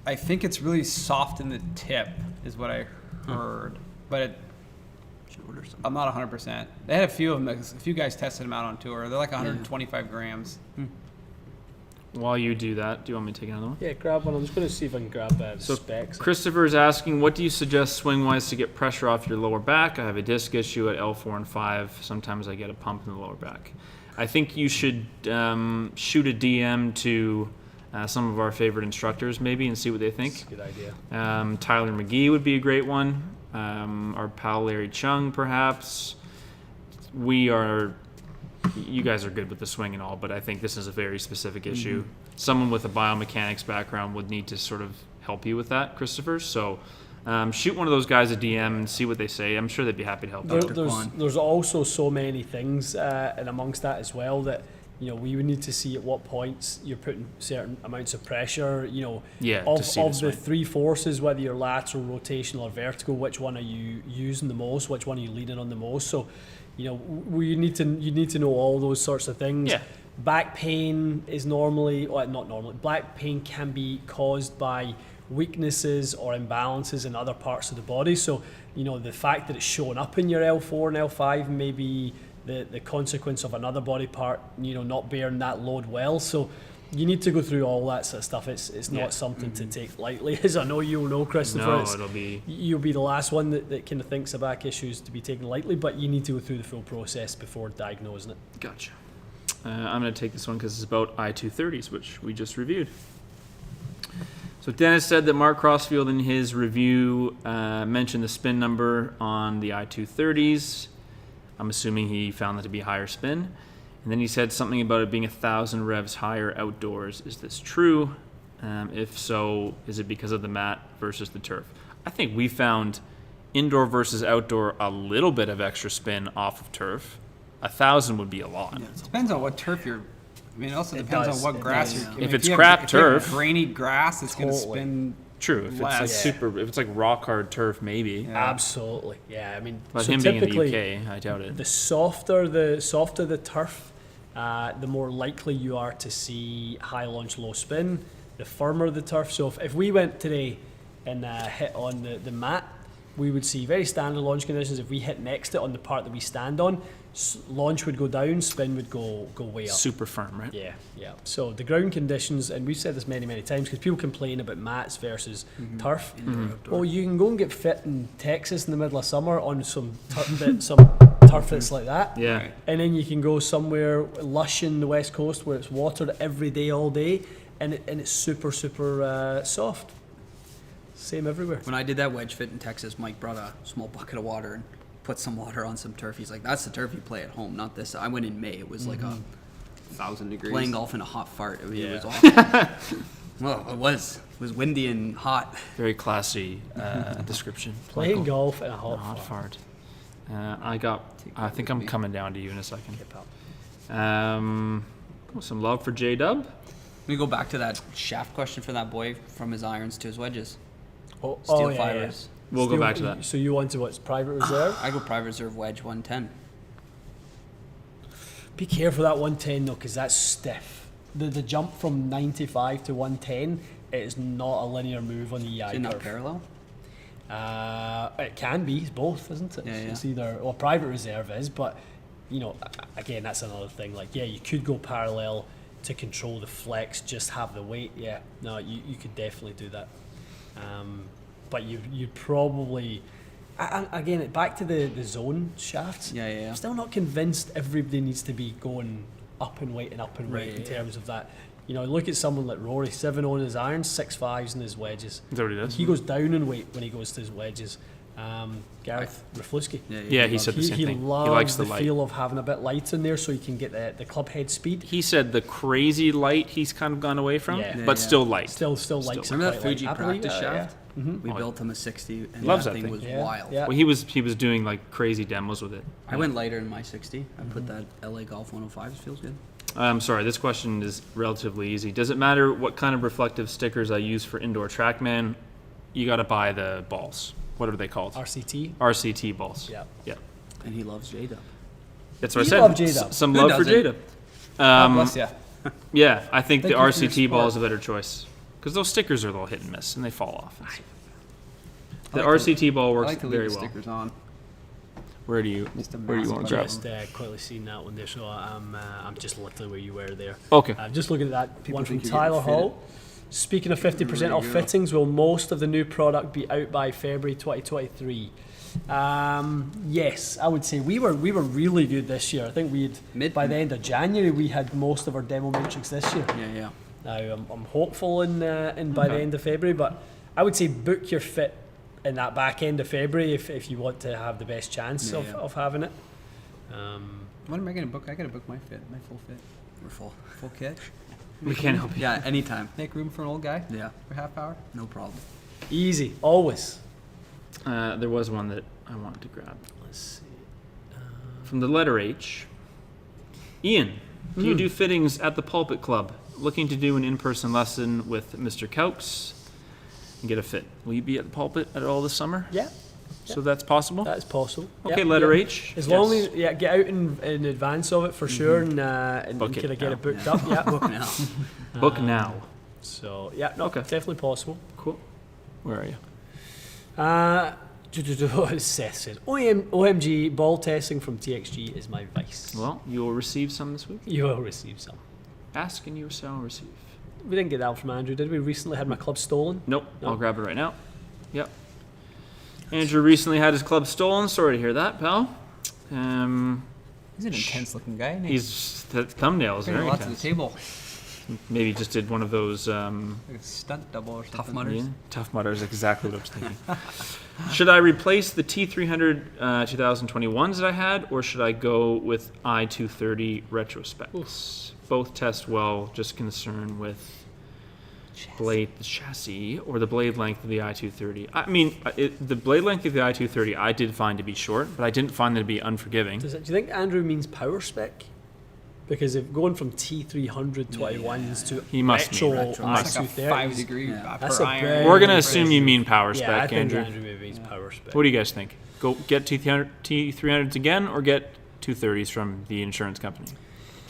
I think it's really soft in the tip, is what I heard. But Should order some. I'm not 100%. They had a few of them. A few guys tested them out on tour. They're like 125 grams. While you do that, do you want me to take another one? Yeah, grab one. I'm just going to see if I can grab the So specs. Christopher is asking, what do you suggest swing-wise to get pressure off your lower back? I have a disc issue at L4 and 5. Sometimes I get a pump in the lower back. I think you should shoot a DM to some of our favorite instructors maybe and see what they think. Good idea. Tyler McGee would be a great one. Our pal Larry Chung, perhaps. You guys are good with the swing and all, but I think this is a very specific issue. Someone with a biomechanics background would need to sort of help you with that, Christopher. So shoot one of those guys a DM and see what they say. I'm sure they'd be happy to help you. There's also so many things and amongst that as well that we would need to see at what points you're putting certain amounts of pressure. Yeah, of to see the swing. the three forces, whether you're lateral, rotational, or vertical, which one are you using the most? Which one are you leaning on the most? So, you need to know all those sorts of things. Yeah. Back pain is not normally. Back pain can be caused by weaknesses or imbalances in other parts of the body. So, the fact that it's showing up in your L4 and L5 may be the consequence of another body part, not bearing that load well. So you need to go through all that sort of stuff. It's not something to take lightly, as I know you'll know, Christopher. No, You'll be the last one that kind of thinks a back issue is to be taken lightly, but you need to go through the full process before diagnosing it. Gotcha. I'm going to take this one because it's about I-230s, which we just reviewed. So Dennis said that Mark Crossfield in his review mentioned the spin number on the I-230s. I'm assuming he found that to be higher spin. And then he said something about it being 1,000 revs higher outdoors. Is this true? If so, is it because of the mat versus the turf? I think we found indoor versus outdoor a little bit of extra spin off of turf. 1,000 would be a lot. It depends on what turf you're. I mean, it also depends does. on what grass does. you're. If I it's you have- crap if you have turf- grainy grass, it's going to Totally. spin. True. If it's like Less. if it's like rock hard turf, maybe. Yeah. Absolutely, yeah. I mean, But so him being in the typically, UK, I doubt it. the softer the turf, the more likely you are to see high launch, low spin. The firmer the turf. So if we went today and hit on the mat, we would see very standard launch conditions. If we hit next to it on the part that we stand on, launch would go down, spin would go way up. Super firm, right? Yeah. So the ground conditions, and we've said this many times, because people complain about mats versus turf. Well, you can go and get fit in Texas in the middle of summer on some turf that's like that. Yeah. Right. And then you can go somewhere lush in the West Coast where it's watered every day, all day, and it's super soft. Same everywhere. When I did that wedge fit in Texas, Mike brought a small bucket of water and put some water on some turf. He's like, "That's the turf you play at home, not this." I went in May. It was like a 1,000 degrees. playing golf in a hot fart. I mean, It Yeah. was awful. Well, it was windy and hot. Very classy description. Playing Michael. golf in a A hot, hot fart. fart. I think I'm coming down to you in a second. Okay, pal. Some love for J-Dub. We go back to that shaft question for that boy from his irons to his wedges. Oh, Steel yeah, fibers. We'll go Steel- back to that. So you want to what's private reserve? I go private reserve wedge 110. Be careful that 110 though, because that's stiff. The jump from 95 to 110 is not a linear move on the Is EI it not curve. parallel? It can be. It's both, isn't it? Yeah, yeah. It's either, well, private reserve is, but you know, again, that's another thing. Like, yeah, you could go parallel to control the flex, just have the weight. Yeah, no, you could definitely do that. But you'd probably, again, back to the zone shafts. Yeah. I'm still not convinced everybody needs to be going up and weight and up and weight Right, in yeah. terms of that. You know, look at someone like Rory, 7 on his irons, 6.5s in his wedges. Is that what he does? He goes down in weight when he goes to his wedges. Gareth Raflewski. Yeah, he said the same He thing. He loves likes the the light. feel of having a bit light in there so he can get the club head speed. He said the crazy light he's kind of gone away from, Yeah. but Yeah. still light. Still likes it Remember that quite Fuji light. I believe practice that, shaft? We Oh, built him a 60, and Loves that that thing thing. was Yeah, wild. yeah. Well, he was doing like crazy demos with it. I went lighter in my 60. I put that LA Golf 105. It feels good. I'm sorry, this question is relatively easy. Does it matter what kind of reflective stickers I use for indoor TrackMan? You got to buy the balls. What are they called? RCT. RCT balls. Yeah. Yeah. And he loves J-Dub. That's what You I said. love J-Dub. Some Who love for doesn't? J-Dub. God bless ya. Yeah, I think the Thank you for your RCT support. ball is a better choice because those stickers are a little hit and miss and they fall off. The I like to- RCT ball I works like to leave very the well. stickers on. Where do you Just a want to massive grab? Just quickly seeing that one there, so I'm just literally where you were there. Okay. I'm just looking at that People one from think you're getting Tyler fitted. Hall. Speaking of 50% There off you go. fittings, will most of the new product be out by February 2023? Yes, I would say we were really good this year. I think we had by the end of January we had most of our demo metrics this year. Yeah. Now I'm hopeful in by the end of February, but I would say book your fit in that back end of February if you want to have the best chance Yeah, yeah. of having it. When am I going to book? I got to book my fit, my full fit. We're full. Full kit. We can't help you. Yeah, anytime. Make room for an old guy Yeah, for half hour. no problem. Easy, always. There was one that I wanted to grab Let's see. from the letter H. Ian, do you do fittings at the Pulpit Club? Looking to do an in-person lesson with Mr. Caux and get a fit. Will you be at the Pulpit at all this summer? Yeah, So that's possible. that is possible. Okay, Yep, letter yep. H. As yes. long as get out in advance of it for sure, and Book it kind of get now. it booked up. Yeah. Book now. Book now. So yeah, no, Okay. definitely possible. Cool. Where are you? Seth says, OMG, ball testing from TXG is my vice. Well, you will receive some this week. You will receive some. Ask and you shall receive. We didn't get that from Andrew, did we? Recently had my club stolen. Nope. No. I'll grab it right now. Yep. Andrew recently had his club stolen. Sorry to hear that, pal. He's an intense looking guy. Isn't he? He's the thumbnail is bringing very a lot to the intense. table. Maybe just did one of those Like a stunt double or something. Tough Mudders. yeah, Tough Mudder is exactly what I was thinking. Should I replace the T300 2021s that I had, or should I go with I230 retrospects? Both test well, just concerned with blade the chassis or the blade length of the I230. I mean, the blade length of the I230 I did find to be short, but I didn't find it to be unforgiving. Do you think Andrew means power spec? Because if going from T300 21s to He must mean retro retro. It's like a I230s, 5 degree Yeah. That's per a iron. very- We're gonna assume you mean power yeah, I spec, think Andrew. Andrew maybe means power spec. What do you guys think? Go get T300s again, or get 230s from the insurance company?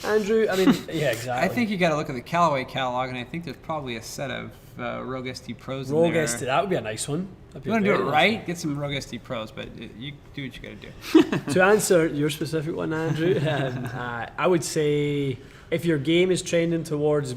Andrew? I mean, yeah, exactly. I think you got to look at the Callaway catalog, and I think there's probably a set of Rogue ST Pros Rogue in there. ST, that would be a nice one. That'd be You want a to do it very nice right? Get some Rogue ST Pros, but you do what you got to do. one. To answer your specific one, Andrew, I would say if your game is trending towards,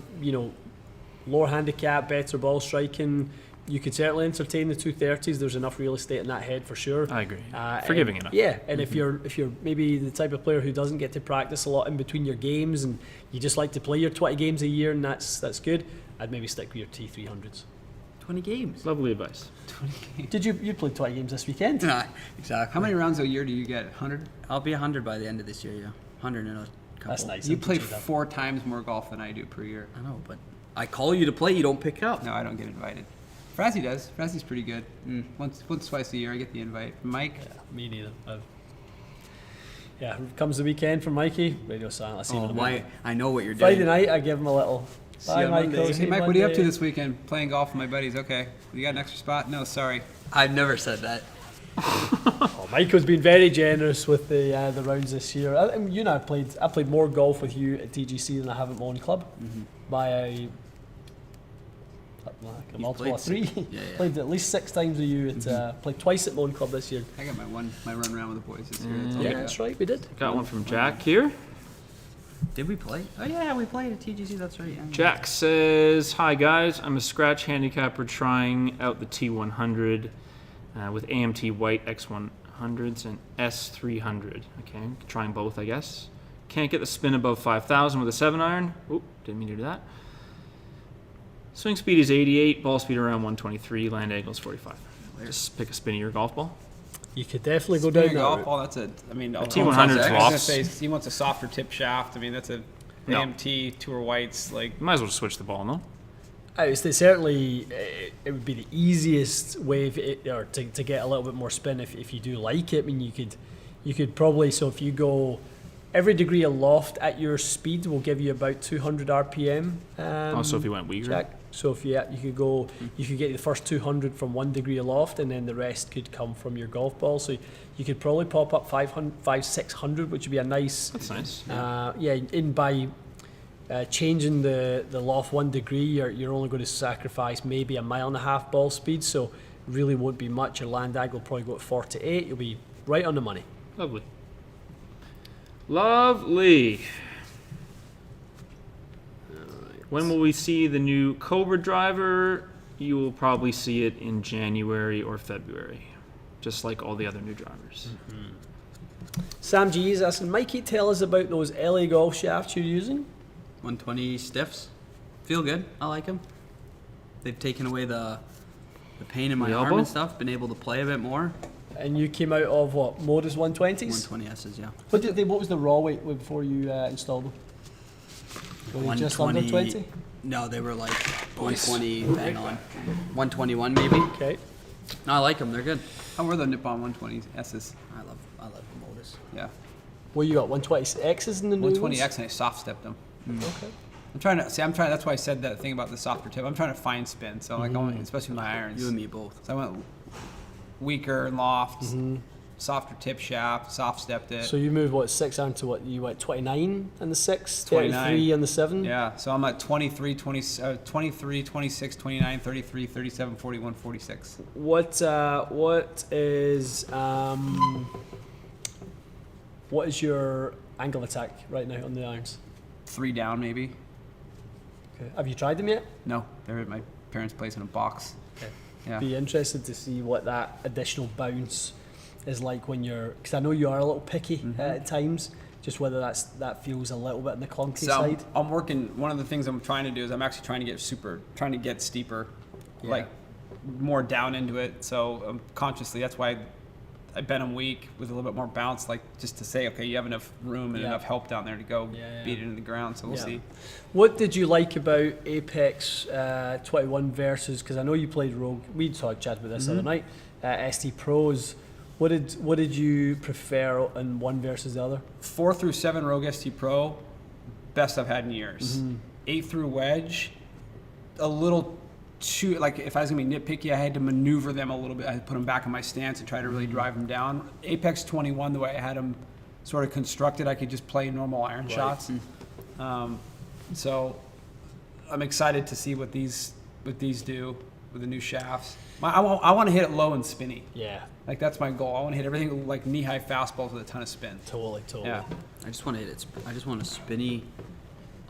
lower handicap, better ball striking, you could certainly entertain the 230s. There's enough real estate in that head for sure. I agree. Forgiving and, enough. Yeah, and if you're maybe the type of player who doesn't get to practice a lot in between your games, and you just like to play your 20 games a year, and that's good, I'd maybe stick with your T300s. 20 games. Lovely advice. 20 games. Did you play 20 games this weekend? Nah, exactly. How many rounds a year do you get? 100? I'll be 100 by the end of this year, yeah. 100 in a couple. That's nice. You I'd play do that. 4 times more golf than I do per year. I know, but I call you to play, you don't pick up. No, I don't get invited. Frazzy does. Frazzy's pretty good. Once, twice a year, I get the invite. Mike, Yeah, me neither. Comes the weekend for Mikey. Radio silent. I see him in Oh, a why? minute. I know what you're Friday doing. night, I give him a little. Bye, on Michael. Monday. See hey you Mike, what are you up to Monday. this weekend? Playing golf with my buddies. Okay. You got an extra spot? No, sorry. I've never said that. Oh, Michael's been very generous with the rounds this year. You and I played more golf with you at TGC than I have at my own club by a multiple of 3. played yeah. Played at least 6 times with you. Played twice at my own club this year. I got my run around with the boys this year. That's all Yeah, I got. that's right. We did. Got one from Jack here. Did we play? Oh yeah, we played at TGC. That's right. Yeah. Jack says, "Hi guys, I'm a scratch handicapper trying out the T100 with AMT White X100s and S300. Okay, trying both, I guess. Can't get the spin above 5,000 with a 7-iron. Oop, didn't mean to do that. Swing speed is 88, ball speed around 123, land angle is 45. Just pick a spinnier golf ball. You could definitely go Spinning down that golf route. ball, that's a, I mean, T100's I was gonna lofts. say, he wants a softer tip shaft. I mean, that's a No. AMT Tour Whites, like, Might as well just switch the ball, no? Certainly, it would be the easiest way to get a little bit more spin if you do like it. I mean, you could probably, so if you go every degree of loft at your speed will give you about 200 RPM. Also, if you went weaker. Check. So if you could get the first 200 from 1 degree of loft, and then the rest could come from your golf ball. So you could probably pop up 600, which would be a nice. That's nice. By changing the loft 1 degree, you're only going to sacrifice maybe 1.5 miles ball speed, so really won't be much. Your land angle will probably go at 48. You'll be right on the money. Lovely. Lovely. When will we see the new Cobra driver? You will probably see it in January or February, just like all the other new drivers. Sam G is asking, Mikey, tell us about those LA golf shafts you're using. 120 stiffs. Feel good. I like them. They've taken away the pain in my The arm elbow? and stuff. Been able to play a bit more. And you came out of what, Modus 120s? 120 S's, yeah. What was the raw weight before you installed them? Were they just under 20? No, they were like 120 bang on. 121 maybe. Okay. No, I like them. They're good. how were the Nippon 120 S's? I love the Modus. Yeah. Well, you got 120Xs in the new 120X and I soft stepped them. ones? Okay. I'm trying, that's why I said that thing about the softer tip. I'm trying to find spin, so like, especially with my irons. You and me both. So I went weaker loft, softer tip shaft, soft stepped it. So you moved what, 6 iron to what? You went 29 on the 6, 29. 33 on the 7. Yeah, so I'm at 23, 23, 26, 29, 33, 37, 41, 46. What is your angle attack right now on the irons? 3 down maybe. Okay. Have you tried them yet? No, they're at my parents' place in a box. Okay. Yeah. Be interested to see what that additional bounce is like when you're, because I know you are a little picky at times, just whether that feels a little bit on the clunky So side. I'm working. One of the things I'm trying to do is I'm actually trying to get steeper, like more down into it. So consciously, that's why I bent them weak with a little bit more bounce, like just to say, okay, you have enough room and enough help down there to go beat it into the ground. So we'll see. What did you like about Apex 21 versus, because I know you played Rogue, we chatted about this the other night, ST Pros. What did you prefer in one versus the other? 4 through 7 Rogue ST Pro, best I've had in years. 8 through wedge, a little too, like if I was gonna be nitpicky, I had to maneuver them a little bit. I had to put them back in my stance and try to really drive them down. Apex 21, the way I had them sort of constructed, I could just play normal iron shots. So I'm excited to see what these do with the new shafts. I want to hit it low and spinny. Yeah, Like that's my goal. I want to hit everything like knee-high fastballs with a ton of spin. totally. Yeah. I just want to hit it. I just want a spinny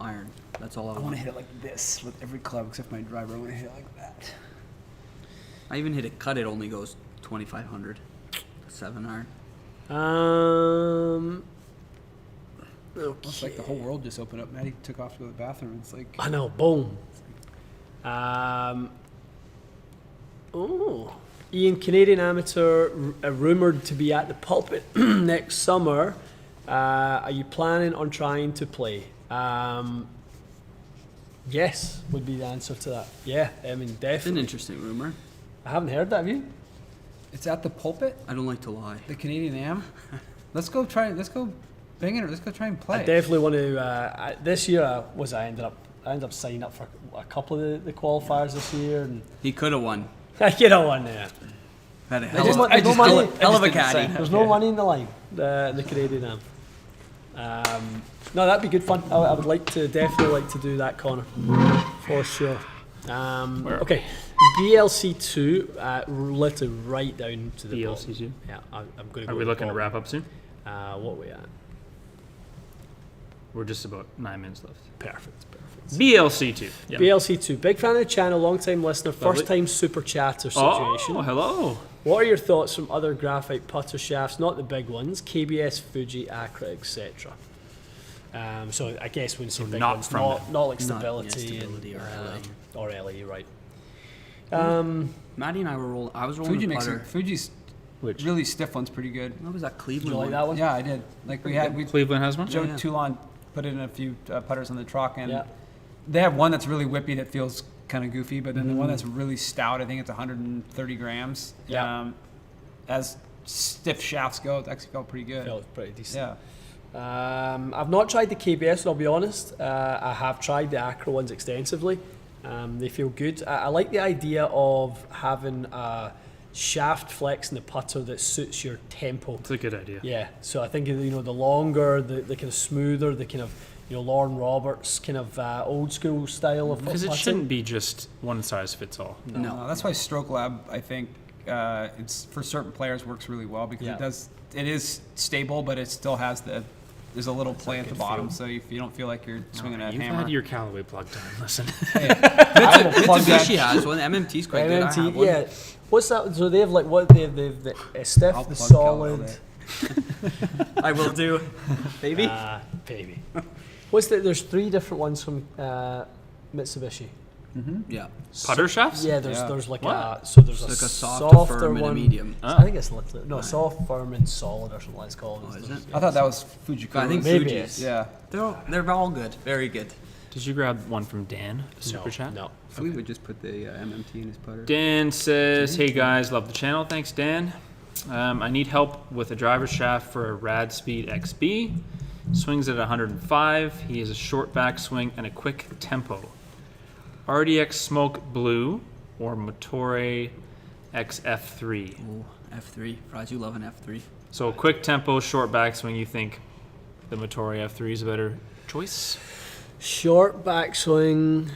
iron. That's all I I want want. to hit it like this with every club except my driver. I want to hit it like that. I even hit it cut. It only goes 2,500. 7 iron. Okay. It's like the whole world just opened up. Maddie took off to go to the bathroom. It's like I know, boom. Ian, Canadian amateur, rumoured to be at the pulpit next summer. Are you planning on trying to play? Yes, would be the answer to that. Yeah, I mean, It's an definitely. interesting rumor. I haven't heard that, have you? it's at the pulpit, I don't like to lie. the Canadian Am. Let's go try. Let's go bang it. Let's go try and play. I definitely want to. This year, I ended up signing up for a couple of the qualifiers this year, and He could have won. you know one there. Had a I just hell, want- of, there's no money- hell of a didn't caddy. sign up. There's no money in the line, the Canadian Am. No, that'd be good fun. I would definitely like to do that, Connor, for sure. Okay, BLC2, literally right down to the bottom. BLC2. Yeah, I'm going to go. Are we looking to wrap up soon? What are we at? We're just about 9 minutes left. Perfect. BLC2. Yeah. BLC2, big fan of the channel, long time listener, first time super chatter situation. Oh, hello. What are your thoughts from other graphite putter shafts, not the big ones, KBS, Fuji, Acra, etc.? So I guess when say big not ones, from not like Not, stability, yeah, stability and, or LE, right? Maddie and I were rolling. I was rolling Fuji a makes putter. it. Fuji's Which? really stiff one's pretty good. What was that Did Cleveland you like one? that one? Yeah, I did. Like we Cleveland has one? Joe Yeah. Toulon put in a few putters on the truck, and Yeah. they have one that's really whippy that feels kind of goofy, but then the one that's really stout, I think it's 130 grams. Yeah. As stiff shafts go, it actually felt pretty good. Felt pretty decent. Yeah. I've not tried the KBS, I'll be honest. I have tried the Acra ones extensively. They feel good. I like the idea of having a shaft flex in the putter that suits your tempo. It's a good idea. Yeah, so I think the longer, the kind of smoother, the kind of Lauren Roberts kind of old school style of Because putting. it shouldn't be just one size fits all. No. That's why Stroke Lab, I think, it's for certain players works really well because Yeah. it is stable, but it still has there's a little play at the bottom, so if you don't feel like you're swinging a You've hammer. had your Callaway plug time. Listen. I will plug that. Mitsubishi has one. MMT's quite good. I have MMT, one. yeah. What's that? So they have like what they have the stiff, I'll the plug Callaway all solid. day. I will do, baby. Baby. What's the? There's 3 different ones from Mitsubishi. Yeah. Putter shafts? Yeah, Yeah. there's like What? there's It's a like a soft, softer firm, and a one. medium. I think it's soft, firm, and solid or something like it's called. Oh, is it? I thought that was Fujikura. I think Maybe Fuji's. Yeah. They're all good. Very good. Did you grab one from Dan, the super chat? No. Fleet would just put the MMT in his putter. Dan says, "Hey guys, love the channel. Thanks, Dan. I need help with a driver shaft for a Rad Speed XB. Swings at 105. He has a short backswing and a quick tempo. RDX Smoke Blue or Motore X F3. Ooh, F3. Fries, you love an F3. So quick tempo, short backswing. You think the Motore F3 is a better choice? Short backswing,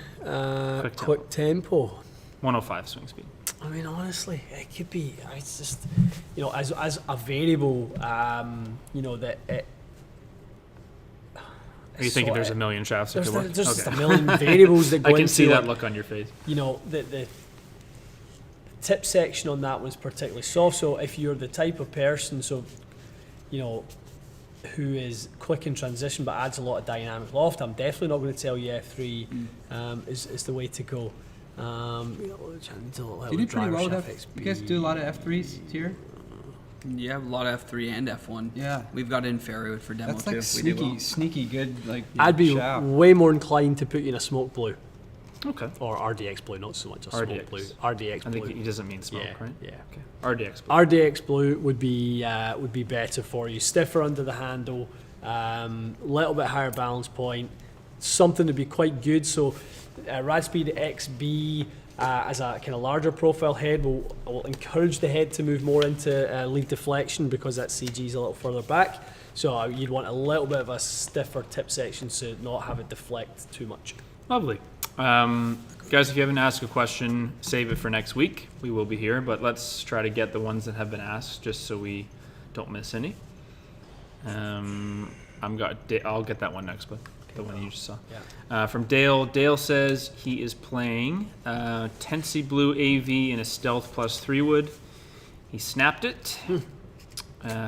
Quick quick tempo. 105 swing speed. I mean, honestly, it could be. It's just, as a variable, that it. Are you thinking there's a million shafts that There's, could work? there's just a Okay. million variables that go I can into see that it. look on your face. The tip section on that one's particularly soft. So if you're the type of person, who is quick in transition but adds a lot of dynamic loft, I'm definitely not going to tell you F3 is the way to go. You do pretty well with F. You guys do a lot of F3s here? You have a lot of F3 and F1. Yeah. We've got in Fairway for demo That's too. like We do well. sneaky good. Like I'd be shaft. way more inclined to put you in a smoke blue Okay. or RDX blue, not so much a smoke RDX. blue. RDX I blue. think he doesn't mean smoke, Yeah, right? yeah. Okay. RDX. Blue. RDX blue would be better for you. Stiffer under the handle, little bit higher balance point, something to be quite good. So, Rad Speed XB, as a kind of larger profile head will encourage the head to move more into lead deflection because that CG is a little further back. So you'd want a little bit of a stiffer tip section to not have it deflect too much. Lovely. Guys, if you haven't asked a question, save it for next week. We will be here, but let's try to get the ones that have been asked just so we don't miss any. I'll get that one next, but the one you just saw. Yeah. From Dale. Dale says he is playing Tensy Blue AV in a Stealth plus 3 wood. He snapped it.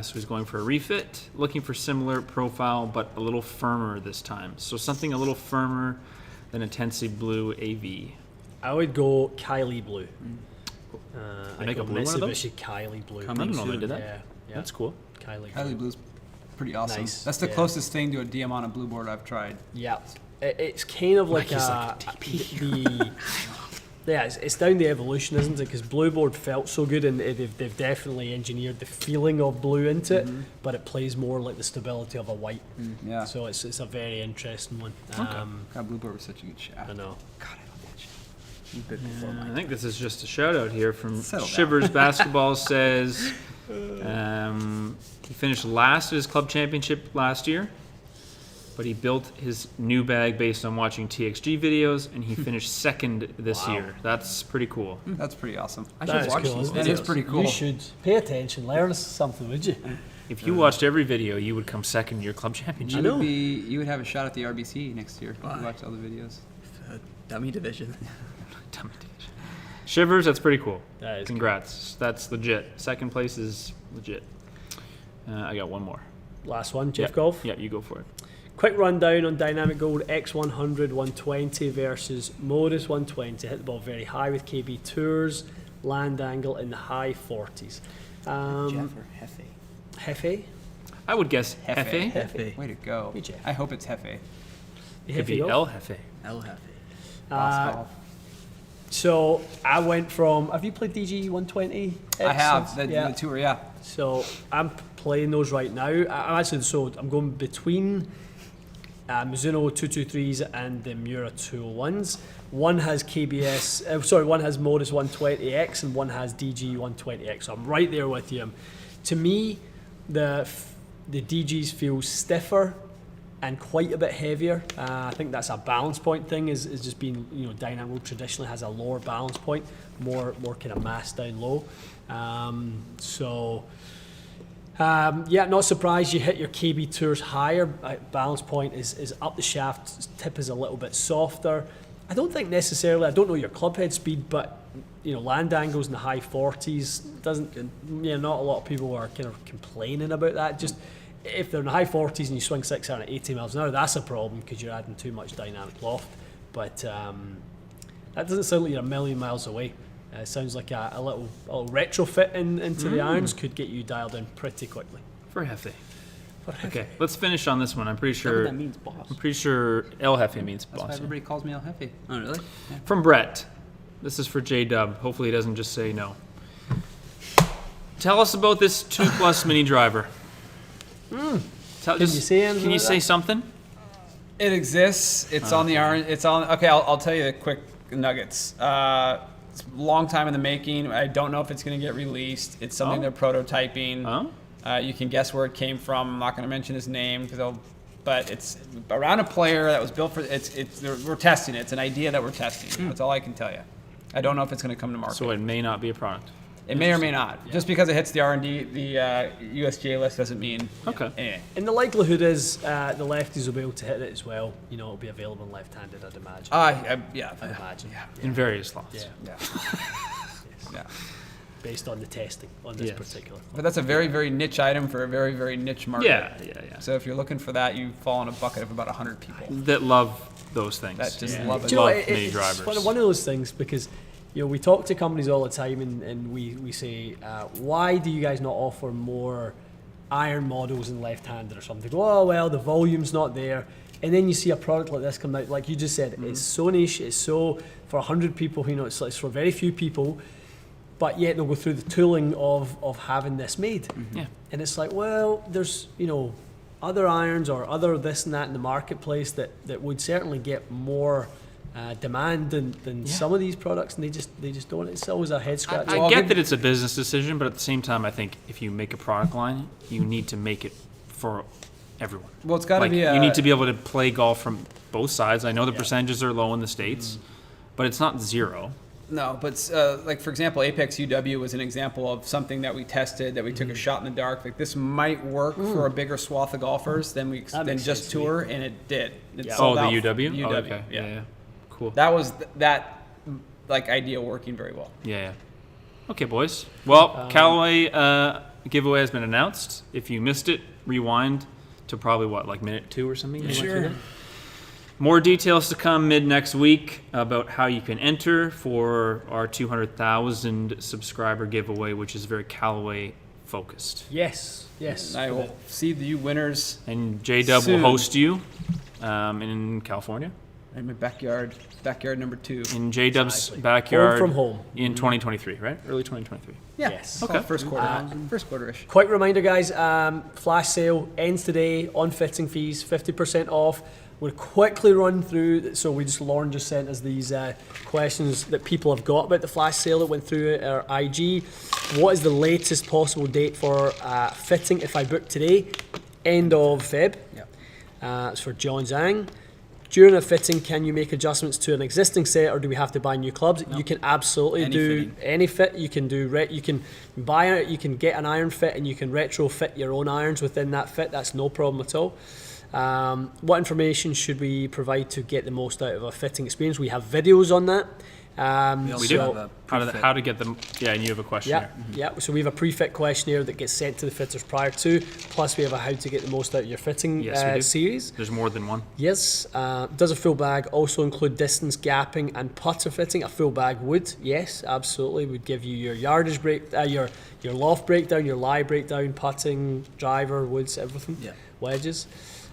So he's going for a refit, looking for similar profile, but a little firmer this time. So something a little firmer than a Tensy Blue AV. I would go Kylie Blue. They make a blue one of those? Mitsubishi Kylie Blue. I didn't know they did that. Yeah. That's cool. Kylie Kylie Blue's pretty awesome. Nice, That's the yeah. closest thing to a Diamant blue board I've tried. Yeah, it's kind of like it's down the evolution, isn't it? Because blue board felt so good, and they've definitely engineered the feeling of blue into it, but it plays more like the stability of a white. Yeah. So it's a very interesting one. God, blue board was such a good shaft. I know. God, I love that shaft. You bit before I mine. think this is just a shout out here from Settle down. Shivers Basketball says he finished last at his club championship last year, but he built his new bag based on watching TXG videos, and he finished second this Wow. year. That's pretty cool. That's pretty awesome. I That should is watch cool, these isn't it? That is videos. pretty cool. You should pay attention, learn something, would you? If you watched every video, you would come second in your club championship. You would you would have a shot at the RBC next year if you watched all the videos. Dummy division. Dummy division. Shivers, that's pretty cool. That is Congrats. That's legit. Second place is legit. I got one more. Last one, Jeff Yeah. Golf. Yeah, you go for it. Quick rundown on Dynamic Gold X100 120 versus Modus 120. Hit the ball very high with KB Tours, land angle in the high 40s. Jeff or Hefe? Hefe? I would guess Hefe. Hefe. Way to go. Hey, Jeff. I hope it's Hefe. Could be Golf? El Hefe. El Hefe. Boss golf. So I went from. Have you played DG 120? I have the tour, yeah. So I'm playing those right now. I'm going between Mizuno 223s and the Miura 201s. One has one has Modus 120X and one has DG 120X. So I'm right there with you. To me, the DGs feel stiffer and quite a bit heavier. I think that's a balance point thing. Is just being Dynamo traditionally has a lower balance point, more kind of mass down low. Not surprised you hit your KB Tours higher. Balance point is up the shaft. Tip is a little bit softer. I don't think necessarily. I don't know your club head speed, but land angles in the high 40s doesn't. Not a lot of people are kind of complaining about that. Just if they're in the high 40s and you swing 680 miles an hour, that's a problem because you're adding too much dynamic loft. But that doesn't sound like you're a million miles away. It sounds like a little retrofit into the irons could get you dialed in pretty quickly. For Hefe. Okay, let's finish on this one. I'm pretty Is that what sure. that means, boss? I'm pretty sure El Hefe means That's why boss. everybody calls me El Hefe. Oh, really? From Brett. This is for J Dub. Hopefully he doesn't just say no. Tell us about this 2+ mini driver. Can you say anything Can you about say that? something? It exists. It's on the iron. It's on. Okay, I'll tell you the quick nuggets. It's a long time in the making. I don't know if it's going to get released. It's something they're prototyping. Oh? You can guess where it came from. I'm not going to mention his name but it's around a player that was built for. We're testing it. It's an idea that we're testing. That's all I can tell you. I don't know if it's going to come to market. So it may not be a product. It may or may not. Just because it hits the R&D, the USGA list doesn't mean. Okay. Eh. And the likelihood is the lefties will be able to hit it as well. It'll be available in left-handed, I'd imagine. Yeah. I'd imagine. In various slots. Yeah. Yeah. Yeah. Based on the testing on this Yes. particular. But that's a very, very niche item for a very, very niche market. Yeah. So if you're looking for that, you fall in a bucket of about 100 people. That love those things. That just Yeah. love it. Do you know Love what, mini it's drivers. one of those things because we talk to companies all the time and we say, why do you guys not offer more iron models in left-handed or something? They go, oh well, the volume's not there. And then you see a product like this come out, like you just said, it's so niche, it's so for 100 people, it's for very few people, but yet they'll go through the tooling of having this made. Yeah. And it's like, well, there's, other irons or other this and that in the marketplace that would certainly get more demand than some of these products, and they just don't. It's always a head scratcher. I get that it's a business decision, but at the same time, I think if you make a product line, you need to make it for everyone. Well, it's got to Like, be you need to be able to play golf from both sides. I know the percentages are low in the States, Mm-hmm. but it's not zero. No, but like for example, Apex UW was an example of something that we tested, that we took a shot in the dark. Like this might work for a bigger swath of golfers than makes just sense, tour, and it did. It Yeah. Oh, sold the out. UW? UW, Oh, okay. yeah. Cool. That was that like idea working very well. Yeah. Okay, boys. Well, Callaway giveaway has been announced. If you missed it, rewind to probably like minute 2 or something. You went through that? More details to come mid next week about how you can enter for our 200,000 subscriber giveaway, which is very Callaway focused. Yes. And I will see you winners And J-Dub will Soon. host you in California, in my backyard number 2. in J-Dub's Exactly. backyard Home from home. in 2023, right? Early 2023. Yeah. Yes. Okay. First quarter-ish. Quick reminder, guys, flash sale ends today on fitting fees, 50% off. We'll quickly run through, so Lauren just sent us these questions that people have got about the flash sale that went through at our IG. What is the latest possible date for fitting if I book today? End of Feb. It's for John Zhang. During a fitting, can you make adjustments to an existing set, or do we have to buy new clubs? You can absolutely Any do fitting. any fit. You can do you can buy it. You can get an iron fit, and you can retrofit your own irons within that fit. That's no problem at all. What information should we provide to get the most out of a fitting experience? We have videos on that. We do. have a How to get them? Yeah, and you have a question Yeah, there. yeah. So we have a pre-fit questionnaire that gets sent to the fitters prior to. Plus, we have a how to get the most out of your fitting Yes, we do. series. There's more than one. Yes. Does a full bag also include distance gapping and putter fitting? A full bag would, yes, absolutely. Would give you your yardage break, your loft breakdown, your lie breakdown, putting, driver, woods, everything. Yeah. Wedges.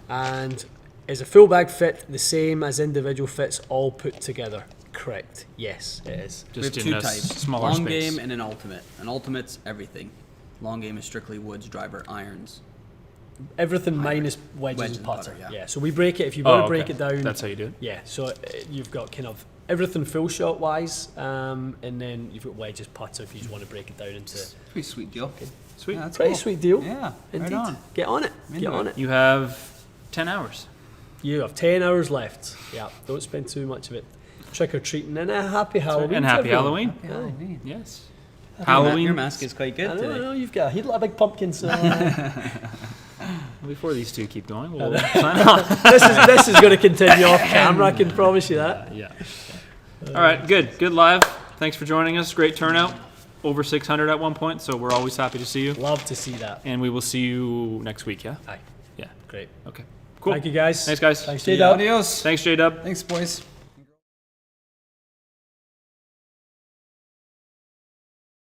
And is a full bag fit the same as individual fits all put together? Correct. Yes, it is. We have Just in two a types: smaller long space. game and an ultimate. An ultimate's everything. Long game is strictly woods, driver, irons. Everything minus wedges Wedges and and putter. putter, Yeah. yeah. So we break it if you want to break okay. it down. That's how you do it. Yeah. So you've got kind of everything full shot wise, and then you've got wedges, putter if you just want to break it down into. Pretty sweet deal. Sweet. Yeah, that's Pretty cool. sweet deal. Yeah, Indeed. right on. Get on it. Into Get on it. it. You have 10 hours. You have 10 hours left. Yeah. Don't spend too much of it. Trick or treating and a happy Halloween. And to happy everyone. Halloween. Happy Halloween. Yes. Your Halloween. mask is quite I good know, I today. know, you've got a little big pumpkin. So Before these two keep going, we'll sign off. this is going to continue off camera. I can promise you that. Yeah. All right. Good. Good live. Thanks for joining us. Great turnout. Over 600 at one point. So we're always happy to see you. Love to see that. And we will see you next week. Yeah. Aye. Yeah. Great. Okay. Cool. Thank you, guys. Thanks, guys. Thanks, See ya. J-Dub. Adios. Thanks, J-Dub. Thanks, boys.